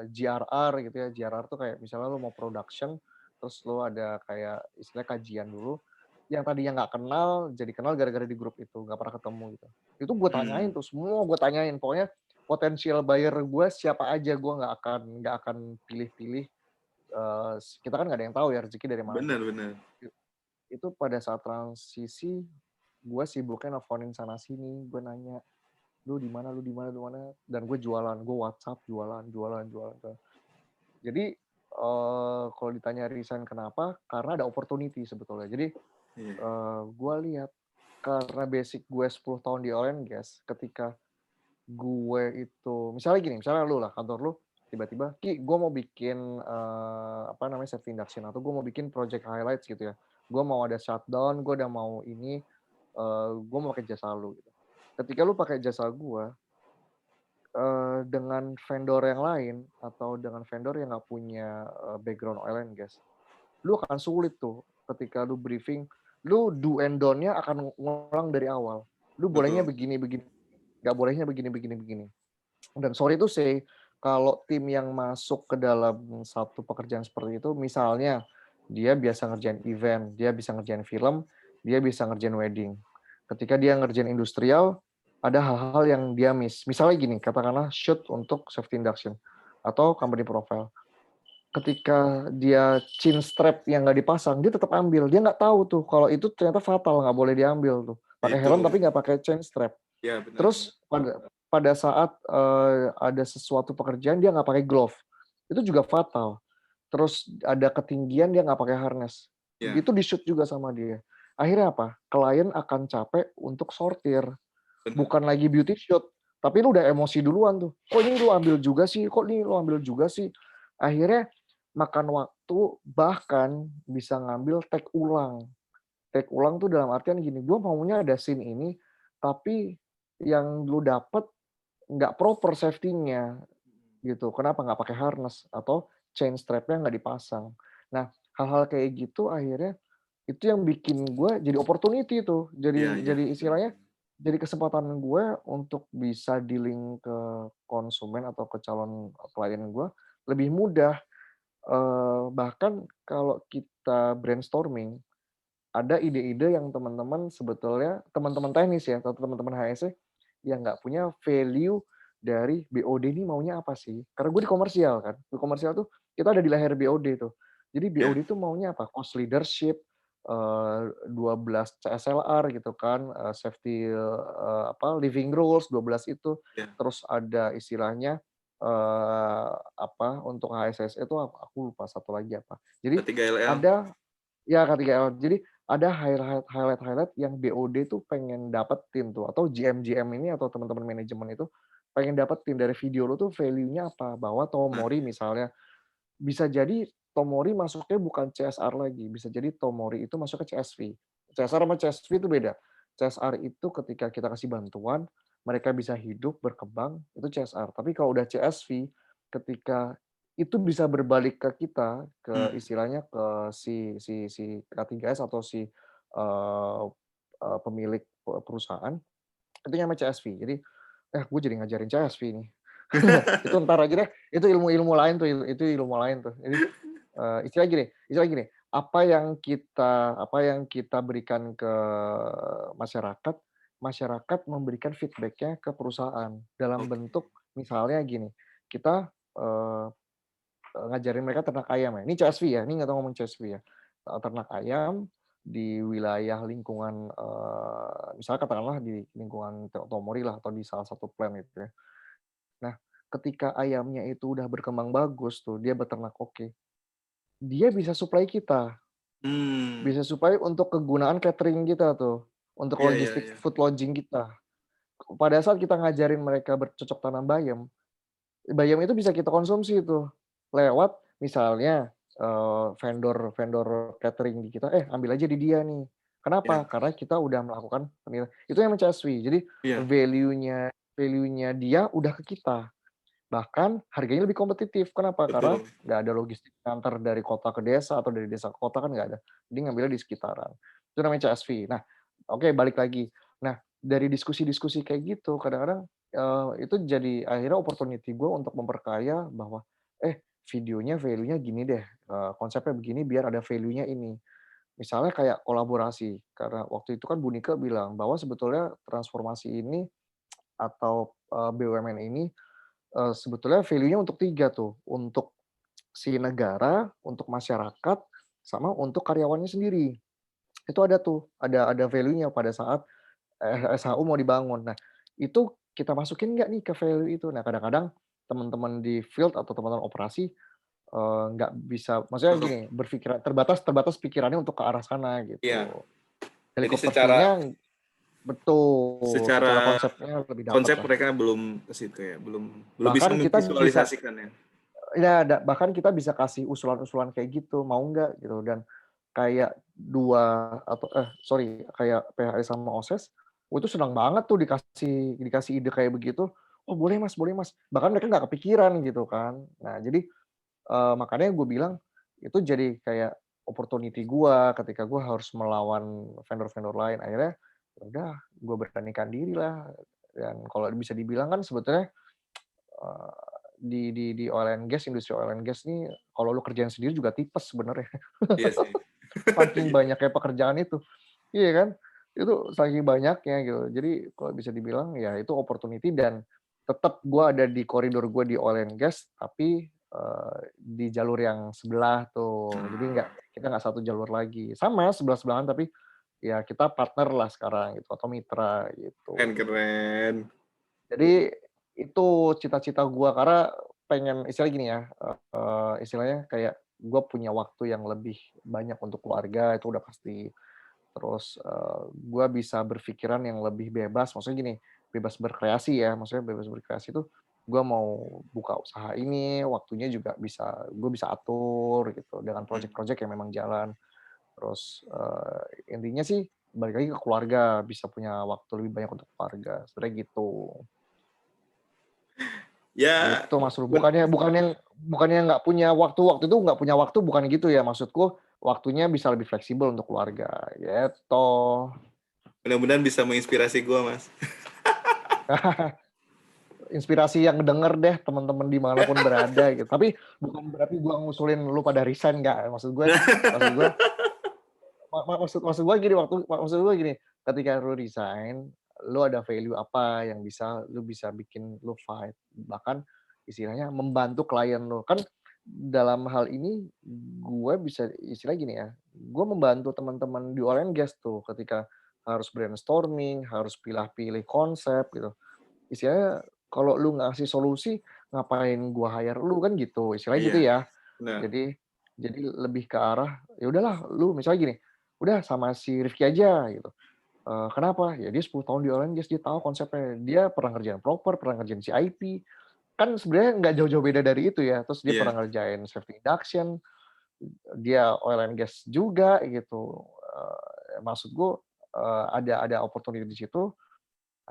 GRR gitu ya. GRR tuh kayak misalnya lo mau production, terus lo ada kayak istilah kajian dulu. Yang tadinya nggak kenal, jadi kenal gara-gara di grup itu, nggak pernah ketemu gitu. Itu gue tanyain Hmm, tuh, semua gue tanyain. Pokoknya potensial buyer gue siapa aja, gue nggak akan pilih-pilih. Kita kan nggak ada yang tahu ya rezeki dari mana. benar benar. Itu pada saat transisi, gue sibuknya nelfonin sana sini, gue nanya, "Lu di mana lu di mana lu di mana?" Dan gue jualan, gue WhatsApp jualan jualan jualan jualan. Jadi, kalau ditanya resign kenapa, karena ada opportunity sebetulnya. Jadi, Iya. gue lihat karena basic gue 10 tahun di oil and gas, ketika gue itu misalnya gini, misalnya lu lah, kantor lu tiba-tiba, "Ki, gue mau bikin, apa namanya, safety induction atau gue mau bikin project highlights," gitu ya. Gue mau ada shutdown, gue udah mau ini, gue mau pakai jasa lu gitu. Ketika lu pakai jasa gue, dengan vendor yang lain atau dengan vendor yang nggak punya, background oil and gas, lu akan sulit tuh ketika lu briefing, lu do and don't-nya akan ngulang dari awal. Lu bolehnya Betul. begini begini, nggak bolehnya begini begini begini. Dan sorry to say, kalau tim yang masuk ke dalam satu pekerjaan seperti itu, misalnya dia biasa ngerjain event, dia bisa ngerjain film, dia bisa ngerjain wedding. Ketika dia ngerjain industrial, ada hal-hal yang dia miss. Misalnya gini, katakanlah shoot untuk safety induction atau company profile. Ketika dia chin strap yang nggak dipasang, dia tetap ambil. Dia nggak tahu tuh kalau itu ternyata fatal, nggak boleh diambil tuh. Ya Pakai itu. helm tapi nggak pakai chain strap. Ya benar benar. Terus pada saat, ada sesuatu pekerjaan dia nggak pakai glove, itu juga fatal. Terus ada ketinggian dia nggak pakai harness, Ya itu di-shoot juga sama dia. Akhirnya apa? Klien akan capek untuk sortir, benar. bukan lagi beauty shoot, tapi lu udah emosi duluan tuh, "Kok ini lu ambil juga sih? Kok ini lu ambil juga sih?" Akhirnya makan waktu, bahkan bisa ngambil take ulang. Take ulang tuh dalam artian gini, "Gue maunya ada scene ini, tapi yang lu dapet nggak proper safety-nya," gitu. Kenapa nggak pakai harness atau chain strap-nya nggak dipasang. Nah, hal-hal kayak gitu akhirnya itu yang bikin gue jadi opportunity tuh. Iya Jadi iya. jadi istilahnya jadi kesempatan gue untuk bisa dealing ke konsumen atau ke calon klien gue lebih mudah. Bahkan kalau kita brainstorming, ada ide-ide yang teman-teman sebetulnya teman-teman teknis ya, atau teman-teman HSE yang nggak punya value dari BOD ini maunya apa sih? Karena gue di komersial kan, di komersial tuh kita ada di leher BOD tuh. Jadi Ya, BOD tuh maunya apa? Cost leadership, 12 CSLR gitu kan, safety, living rules 12 itu, ya. terus ada istilahnya, untuk HSSE itu aku lupa satu lagi apa. Jadi K3LL. ada ya K3L. Jadi ada highlight yang BOD tuh pengen dapetin tuh, atau GM-GM ini atau teman-teman manajemen itu pengen dapetin dari video lu tuh value-nya apa, bahwa Nah, Tomori misalnya, bisa jadi Tomori masuknya bukan CSR lagi, bisa jadi Tomori itu masuk ke CSV. CSR sama CSV itu beda. CSR itu ketika kita kasih bantuan, mereka bisa hidup, berkembang, itu CSR. Tapi kalau udah CSV, ketika itu bisa berbalik ke kita, ke hmm. istilahnya ke si K3S atau si, pemilik perusahaan, itu namanya CSV. Jadi, gue jadi ngajarin CSV nih. Itu entar aja deh, itu ilmu-ilmu lain tuh, itu ilmu lain tuh. Jadi, istilah gini, apa yang kita berikan ke masyarakat, masyarakat memberikan feedback-nya ke perusahaan. Dalam Oke. bentuk misalnya gini, kita, ngajarin mereka ternak ayam ya, ini CSV ya, ini nggak tahu ngomong CSV ya. Ternak ayam di wilayah lingkungan, misalnya katakanlah di lingkungan Tomori lah atau di salah satu plant gitu ya. Nah, ketika ayamnya itu udah berkembang bagus tuh, dia beternak oke, dia bisa supply kita, Hmm. bisa supply untuk kegunaan catering kita tuh, untuk Iya, iya, logistik iya. food lodging kita. Pada saat kita ngajarin mereka bercocok tanam bayam, bayam itu bisa kita konsumsi tuh, lewat misalnya, vendor catering di kita, ambil aja di dia nih. Kenapa? Iya, Karena kita udah melakukan itu yang CSV. Jadi iya, value-nya dia udah ke kita. Bahkan harganya lebih kompetitif. Kenapa? Karena betul. nggak ada logistik ngantar dari kota ke desa atau dari desa ke kota kan nggak ada. Jadi ngambilnya di sekitaran. Itu namanya CSV. Nah, oke balik lagi. Nah, dari diskusi-diskusi kayak gitu kadang-kadang, itu jadi akhirnya opportunity gue untuk memperkaya bahwa, videonya value-nya gini deh, konsepnya begini biar ada value-nya ini. Misalnya kayak kolaborasi, karena waktu itu kan Bu Nika bilang bahwa sebetulnya transformasi ini atau, BUMN ini, sebetulnya value-nya untuk 3 tuh, untuk si negara, untuk masyarakat, sama untuk karyawannya sendiri. Itu ada tuh, ada value-nya pada saat, SHU mau dibangun. Nah, itu kita masukin nggak nih ke value itu? Nah, kadang-kadang teman-teman di field atau teman-teman operasi, nggak bisa maksudnya Masuk. gini, terbatas terbatas pikirannya untuk ke arah sana Iya. gitu. Jadi Helikopter secara view-nya betul, secara secara konsepnya lebih dapat konsep lah. mereka belum ke situ ya, belum bisa Bahkan kita bisa memvisualisasikan ya. Ya, bahkan kita bisa kasih usulan-usulan kayak gitu, mau nggak gitu, dan kayak kayak PHRI sama OSES, itu senang banget tuh dikasih dikasih ide kayak begitu, "Oh boleh Mas boleh Mas." Bahkan mereka nggak kepikiran gitu kan. Nah jadi, makanya gue bilang, itu jadi kayak opportunity gua ketika gua harus melawan vendor-vendor lain. Akhirnya, ya udah gue beranikan diri lah, dan kalau bisa dibilang kan sebetulnya, Eee, di oil and gas, industri oil and gas nih, kalau lu kerjain sendiri juga tipes sebenarnya. Iya sih. Saking Iya. banyaknya pekerjaan itu. Iya kan? Itu saking banyaknya gitu. Jadi kalau bisa dibilang ya itu opportunity, dan tetep gua ada di koridor gua di oil and gas, tapi, di jalur yang sebelah tuh. Jadi Nah, kita nggak satu jalur lagi. Sama sebelah-sebelahan tapi ya kita partner lah sekarang gitu, atau mitra keren, gitu. keren. Jadi itu cita-cita gua, karena pengen istilahnya gini ya, istilahnya kayak gua punya waktu yang lebih banyak untuk keluarga itu udah pasti. Terus, gua bisa berpikiran yang lebih bebas, maksudnya gini, bebas berkreasi ya, maksudnya bebas berkreasi itu gua mau buka usaha ini, waktunya juga gua bisa atur gitu dengan Hmm. project-project yang memang jalan. Terus, intinya sih balik lagi ke keluarga, bisa punya waktu lebih banyak untuk keluarga, sebenarnya gitu. Ya, Gitu Mas Ru, men- bukannya nggak punya waktu, itu nggak punya waktu bukan gitu ya, maksudku waktunya bisa lebih fleksibel untuk keluarga, gitu. mudah-mudahan bisa menginspirasi gua, Mas. inspirasi yang denger deh teman-teman dimanapun berada gitu. Tapi bukan berarti gue ngusulin lu pada resign, nggak. Maksud gue maksud gue gini, maksud gue gini, ketika lu resign, lu ada value apa yang lu bisa bikin lu fight, bahkan istilahnya membantu klien lu. Kan dalam hal ini gue bisa istilah gini ya, gue membantu teman-teman di oil and gas tuh ketika harus brainstorming, harus pilih-pilih konsep gitu. Istilahnya kalau lu ngasih solusi, ngapain gua hire lu, kan gitu, istilahnya gitu Iya, ya. benar. Jadi jadi lebih ke arah, ya udahlah lu misalnya gini, udah sama si Rifki aja gitu, kenapa? Ya dia 10 tahun di oil and gas, dia tahu konsepnya, dia pernah ngerjain proper, pernah ngerjain CIP, kan sebenarnya nggak jauh-jauh beda dari itu ya, terus dia Iya. pernah ngerjain safety induction, dia oil and gas juga gitu, maksud gua, ada opportunity di situ,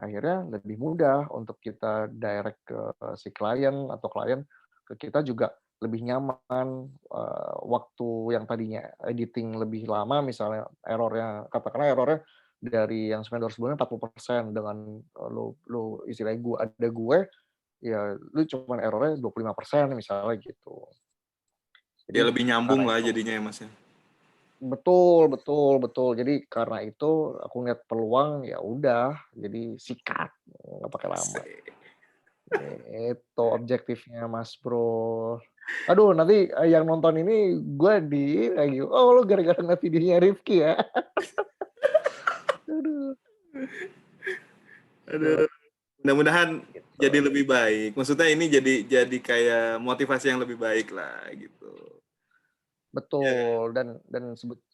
akhirnya lebih mudah untuk kita direct ke si klien, atau klien ke kita juga lebih nyaman, waktu yang tadinya editing lebih lama misalnya katakanlah errornya dari yang 9 bulan 40% dengan, lu lu istilahnya ada gue, ya lu cuman errornya 25% misalnya gitu. Ya Jadi lebih nyambung karena lah itu jadinya ya, Mas, ya. betul betul betul. Jadi karena itu aku ngeliat peluang, ya udah jadi sikat, nggak pakai lama. Asik. Itu objektifnya Mas Bro. Aduh nanti, yang nonton ini gue lagi, "Oh lu gara-gara ngeliat videonya Rifki ya?" Aduh, Aduh, mudah-mudahan gitu. jadi lebih baik. Maksudnya ini jadi kayak motivasi yang lebih baik lah gitu. Ya, Betul, dan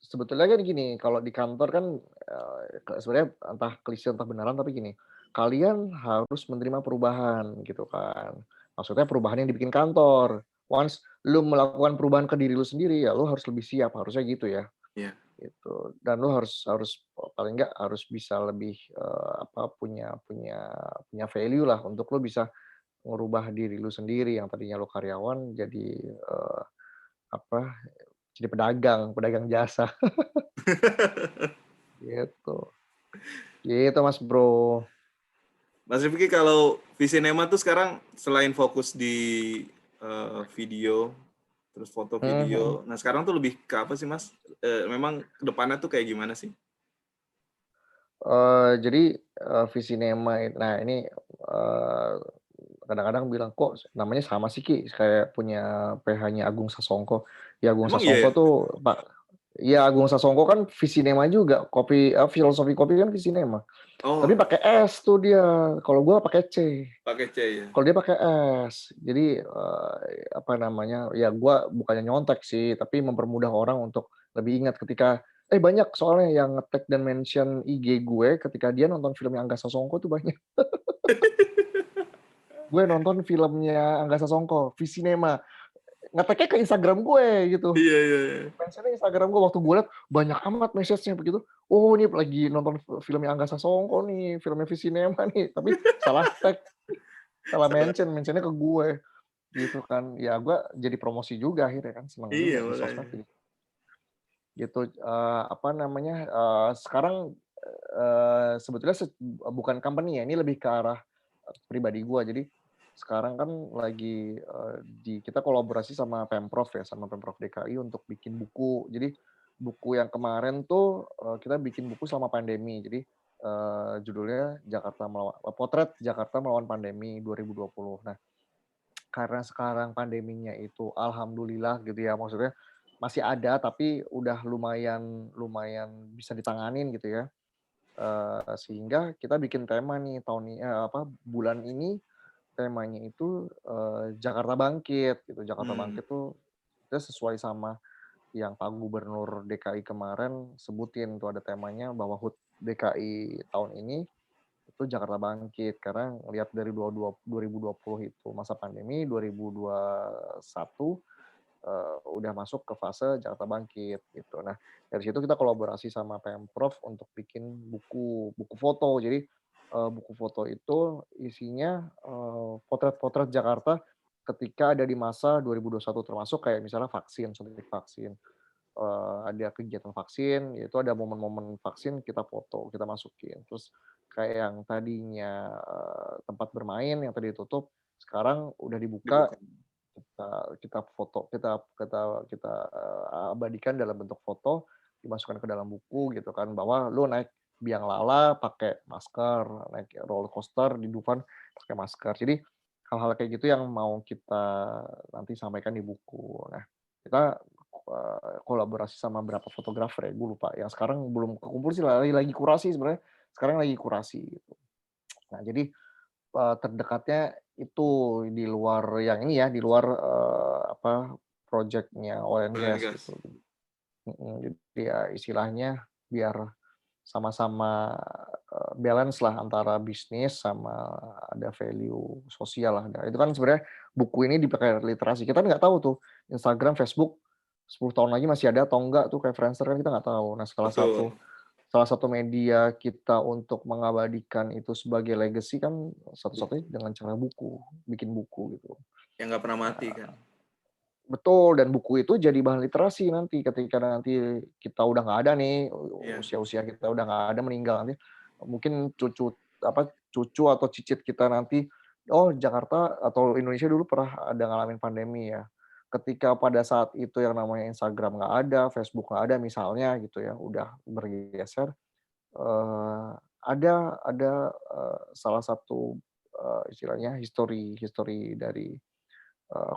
sebetulnya kan gini, kalau di kantor kan, sebenarnya entah klise entah benaran, tapi gini, kalian harus menerima perubahan gitu kan. Maksudnya perubahan yang dibikin kantor. Once lu melakukan perubahan ke diri lu sendiri, ya lu harus lebih siap, harusnya gitu ya. ya. Gitu, dan lu harus harus paling nggak harus bisa lebih, punya punya punya value lah untuk lu bisa ngerubah diri lu sendiri yang tadinya lu karyawan jadi, apa, jadi pedagang, pedagang jasa, gitu. Gitu Mas Bro. Mas Rifki kalau Visinema tuh sekarang selain fokus di video, terus foto Mhm mhm. video, nah sekarang tuh lebih ke apa sih Mas? Memang kedepannya tuh kayak gimana sih? Jadi, Visinema nah ini, kadang-kadang bilang, "Kok namanya sama sih Ki, kayak punya PH-nya Agung Sasongko." Ya Agung Emang iya Sasongko ya? tuh iya Agung Sasongko kan Visinema juga, filosofi kopi kan Visinema. Tapi Oh, pakai S tuh dia, kalau gua pakai C. pakai C ya. Kalau dia pakai S. Jadi, apa namanya, ya gua bukannya nyontek sih, tapi mempermudah orang untuk lebih ingat ketika banyak soalnya yang nge-tag dan mention IG gue ketika dia nonton filmnya Angga Sasongko tuh banyak. Gue nonton filmnya Angga Sasongko, Visinema, nge-tag-nya ke Instagram gue gitu. Iya, iya, iya. Mention-nya Instagram gue, waktu gue lihat banyak amat message-nya begitu. Oh, ini lagi nonton filmnya Angga Sasongko nih, filmnya Visinema nih, tapi salah tag, salah Salah. mention-nya ke gue. Gitu kan, ya gue jadi promosi juga akhirnya kan, seneng Iya juga di sosmed makanya. gitu, apa namanya, sekarang, sebetulnya bukan company ya, ini lebih ke arah, pribadi gue. Jadi sekarang kan lagi, kita kolaborasi sama Pemprov ya, sama Pemprov DKI untuk bikin buku. Jadi buku yang kemarin tuh, kita bikin buku selama pandemi. Jadi, judulnya Potret Jakarta Melawan Pandemi 2020. Nah, karena sekarang pandeminya itu alhamdulillah gitu ya, maksudnya masih ada tapi udah lumayan lumayan bisa ditanganin gitu ya, sehingga kita bikin tema nih bulan ini temanya itu, Jakarta Bangkit gitu. Jakarta Hmm. Bangkit tuh kita sesuai sama yang Pak Gubernur DKI kemarin sebutin tuh, ada temanya bahwa HUT DKI tahun ini itu Jakarta Bangkit, karena ngelihat dari 2020 itu masa pandemi, 2021, udah masuk ke fase Jakarta Bangkit gitu. Nah, dari situ kita kolaborasi sama Pemprov untuk bikin buku foto. Jadi, buku foto itu isinya, potret-potret Jakarta ketika ada di masa 2021, termasuk kayak misalnya vaksin, suntik vaksin. Ada kegiatan vaksin, yaitu ada momen-momen vaksin kita foto, kita masukin. Terus kayak yang tadinya tempat bermain yang tadi ditutup, sekarang udah dibuka, dibuka. kita kita foto kita abadikan dalam bentuk foto, dimasukkan ke dalam buku gitu kan, bahwa lu naik biang lala pakai masker, naik roller coaster di Dufan pakai masker. Jadi hal-hal kayak gitu yang mau kita nanti sampaikan di buku. Nah, kita kolaborasi sama berapa fotografer ya, gue lupa. Yang sekarang belum kekumpul sih, lagi kurasi sebenarnya. Sekarang lagi kurasi gitu. Nah, jadi terdekatnya itu di luar yang ini ya, di luar apa, projeknya oil and Oil and gas gas. gitu. Jadi ya istilahnya biar sama-sama balance lah antara bisnis sama ada value sosial lah. Nah, itu kan sebenarnya buku ini dipakai literasi. Kita nggak tahu tuh Instagram, Facebook 10 tahun lagi masih ada atau enggak tuh kayak Friendster kan kita nggak tahu. Nah, Betul. salah satu media kita untuk mengabadikan itu sebagai legacy kan satu-satunya Buku. dengan cara buku, bikin buku gitu. Yang nggak pernah mati Nah, kan. betul, dan buku itu jadi bahan literasi nanti ketika nanti kita udah nggak ada nih, Iya. usia-usia kita udah nggak ada meninggal nanti, mungkin cucu atau cicit kita nanti, "Oh, Jakarta atau Indonesia dulu pernah ada ngalamin pandemi ya." Ketika pada saat itu yang namanya Instagram nggak ada, Facebook nggak ada misalnya gitu ya, udah bergeser, salah satu, istilahnya history dari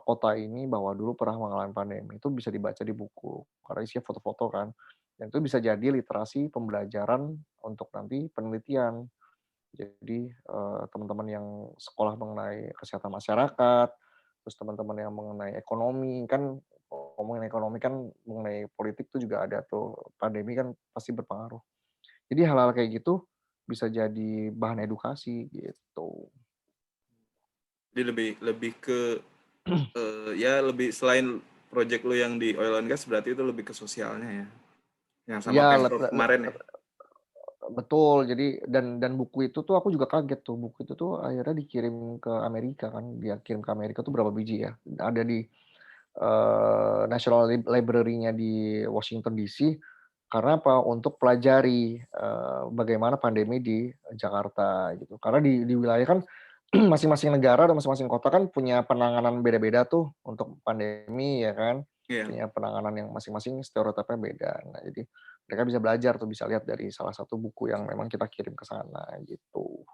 kota ini bahwa dulu pernah mengalami pandemi, itu bisa dibaca di buku, karena isinya foto-foto kan. Dan itu bisa jadi literasi pembelajaran untuk nanti penelitian. Jadi, teman-teman yang sekolah mengenai kesehatan masyarakat, terus teman-teman yang mengenai ekonomi, kan ngomongin ekonomi kan mengenai politik tuh juga ada tuh, pandemi kan pasti berpengaruh. Jadi hal-hal kayak gitu bisa jadi bahan edukasi gitu. Jadi lebih lebih ke ya lebih selain project lu yang di oil and gas berarti itu lebih ke sosialnya ya. Yang sama Iya, Pemprov kemarin ya. betul, jadi dan buku itu tuh aku juga kaget tuh, buku itu tuh akhirnya dikirim ke Amerika kan, dia kirim ke Amerika tuh berapa biji ya, ada di, National Library-nya di Washington DC, karena apa, untuk pelajari, bagaimana pandemi di Jakarta gitu. Karena di wilayah kan masing-masing negara dan masing-masing kota kan punya penanganan beda-beda tuh untuk pandemi ya kan, Iya. punya penanganan yang masing-masing stereotipnya beda. Nah, jadi mereka bisa belajar tuh, bisa lihat dari salah satu buku yang memang kita kirim ke sana gitu.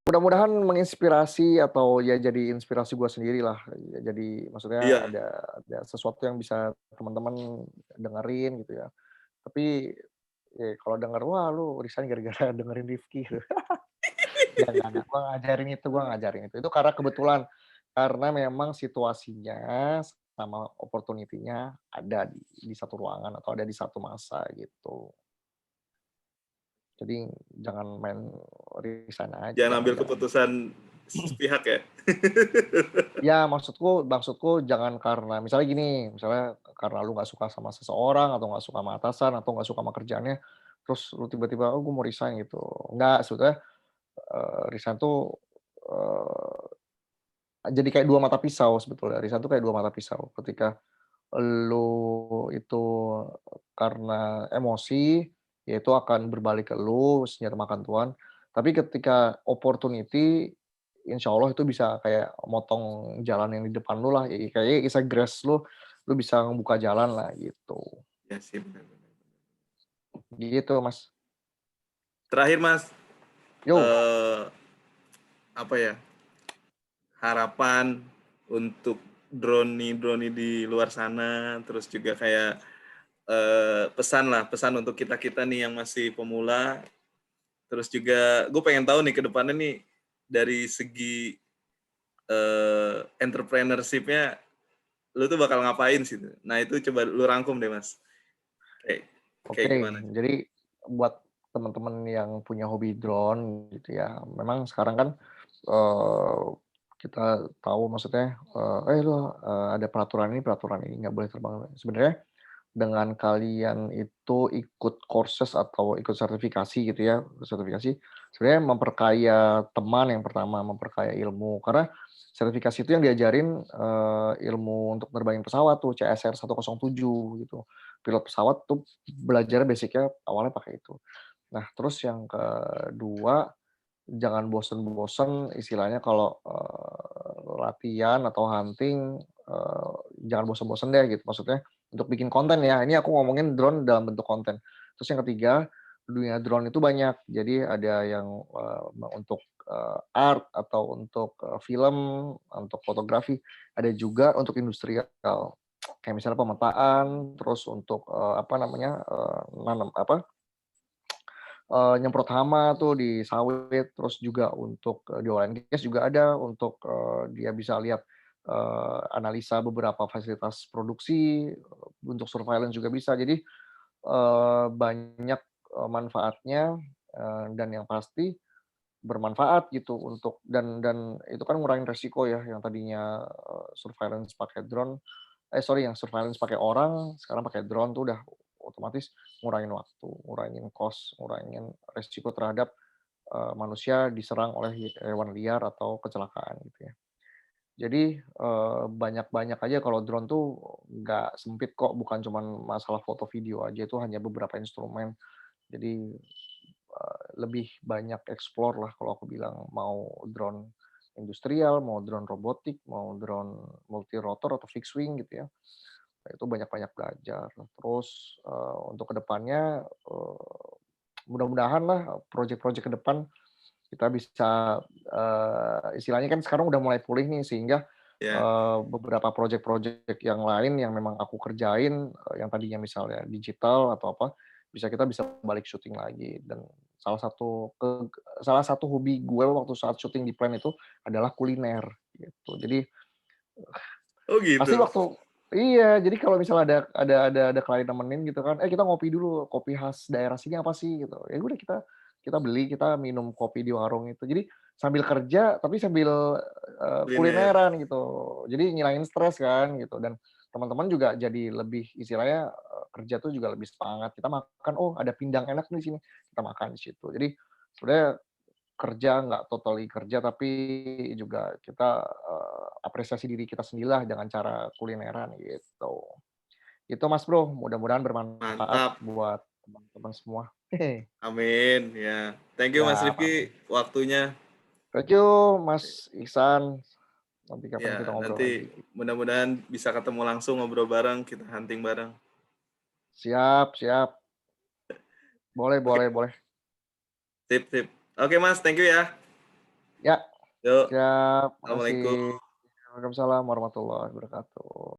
Mudah-mudahan menginspirasi atau ya jadi inspirasi gua sendirilah, ya jadi maksudnya Iya. ada sesuatu yang bisa teman-teman dengerin gitu ya. Tapi, kalau denger, "Wah lu resign gara-gara dengerin Rifki." Enggak, gua ngajarin itu. Itu karena kebetulan, karena memang situasinya sama opportunity-nya ada di satu ruangan atau ada di satu masa gitu. Jadi jangan main resign aja, Jangan ambil jangan. keputusan sepihak ya. Ya maksudku jangan karena misalnya gini, misalnya karena lu nggak suka sama seseorang atau nggak suka sama atasan atau nggak suka sama kerjaannya, terus lu tiba-tiba, "Oh gue mau resign," gitu. Enggak, sebetulnya, resign tuh, jadi kayak dua mata pisau sebetulnya, resign tuh kayak dua mata pisau. Ketika lu itu karena emosi, ya itu akan berbalik ke lu, senjata makan tuan. Tapi ketika opportunity, insya Allah itu bisa kayak motong jalan yang di depan lu lah, kayaknya isa grace lu, lu bisa ngebuka jalan lah gitu. Ya sih, benar benar. Gitu Mas. Terakhir Mas, Yo, eh apa ya, harapan untuk drone di luar sana, terus juga kayak pesan lah, pesan untuk kita-kita nih yang masih pemula, terus juga gue pengen tahu nih ke depannya nih dari segi entrepreneurship-nya lu tuh bakal ngapain sih? Nah, itu coba lu rangkum deh, Mas. Kayak kayak oke. gimana? Jadi buat teman-teman yang punya hobi drone gitu ya, memang sekarang kan, eee, kita tahu maksudnya, "Eh lu, ada peraturan ini, nggak boleh terbang." Sebenarnya dengan kalian itu ikut courses atau ikut sertifikasi gitu ya, sertifikasi sebenarnya memperkaya teman yang pertama, memperkaya ilmu. Karena sertifikasi itu yang diajarin, ilmu untuk nerbangin pesawat tuh, CSR 107 gitu. Pilot pesawat tuh belajarnya basic-nya awalnya pakai itu. Nah, terus yang kedua, jangan bosen-bosen istilahnya kalau, latihan atau hunting, jangan bosen-bosen deh gitu. Maksudnya untuk bikin konten ya, ini aku ngomongin drone dalam bentuk konten. Terus yang ketiga, dunia drone itu banyak. Jadi ada yang, untuk, art atau untuk, film, untuk fotografi, ada juga untuk industrial. Kayak misalnya pemetaan, terus untuk, apa namanya, nanam apa, nyemprot hama tuh di sawit, terus juga untuk, di oil and gas juga ada untuk, dia bisa lihat, analisa beberapa fasilitas produksi, untuk surveillance juga bisa. Jadi, banyak, manfaatnya, dan yang pasti bermanfaat gitu untuk dan itu kan ngurangin resiko ya, yang tadinya, surveillance pakai drone sorry yang surveillance pakai orang, sekarang pakai drone tuh udah otomatis ngurangin waktu, ngurangin cost, ngurangin resiko terhadap, manusia diserang oleh hewan liar atau kecelakaan gitu ya. Jadi, banyak-banyak aja kalau drone tuh nggak sempit kok, bukan cuman masalah foto video aja, itu hanya beberapa instrumen. Jadi, lebih banyak explore lah kalau aku bilang, mau drone industrial, mau drone robotik, mau drone multi rotor atau fixed wing gitu ya. Nah, itu banyak-banyak belajar. Terus, untuk kedepannya mudah-mudahan lah proyek-proyek ke depan kita bisa, istilahnya kan sekarang udah mulai pulih nih sehingga, Ya. beberapa proyek-proyek yang lain yang memang aku kerjain, yang tadinya misalnya digital atau apa, kita bisa balik syuting lagi dan salah satu salah satu hobi gue waktu saat syuting di Plan itu adalah kuliner gitu. Jadi Oh pasti gitu? waktu iya, jadi kalau misalnya ada klien nemenin gitu kan, "Eh, kita ngopi dulu, kopi khas daerah sini apa sih?" Gitu. Ya udah kita kita beli, kita minum kopi di warung itu. Jadi sambil kerja, tapi sambil, Kuliner. kulineran gitu. Jadi ngilangin stres kan gitu dan teman-teman juga jadi lebih istilahnya, kerja tuh juga lebih semangat. Kita makan, "Oh, ada pindang enak nih di sini." Kita makan di situ. Jadi sebenarnya kerja nggak totally kerja, tapi juga kita, apresiasi diri kita sendirilah dengan cara kulineran gitu. Itu Mas Bro, mudah-mudahan bermanfaat Mantap. buat teman-teman semua. Amin, ya. Thank you Mas Siap, Rifki amin. waktunya. Thank you Mas Ihsan, nanti kapan kita Ya, ngobrol nanti lagi. mudah-mudahan bisa ketemu langsung, ngobrol bareng, kita hunting bareng. Siap siap, boleh Oke, boleh boleh. sip sip. Oke Mas, thank you ya. Ya, Yuk, siap, makasih. assalamualaikum. Waalaikumsalam warahmatullahi wabarakatuh.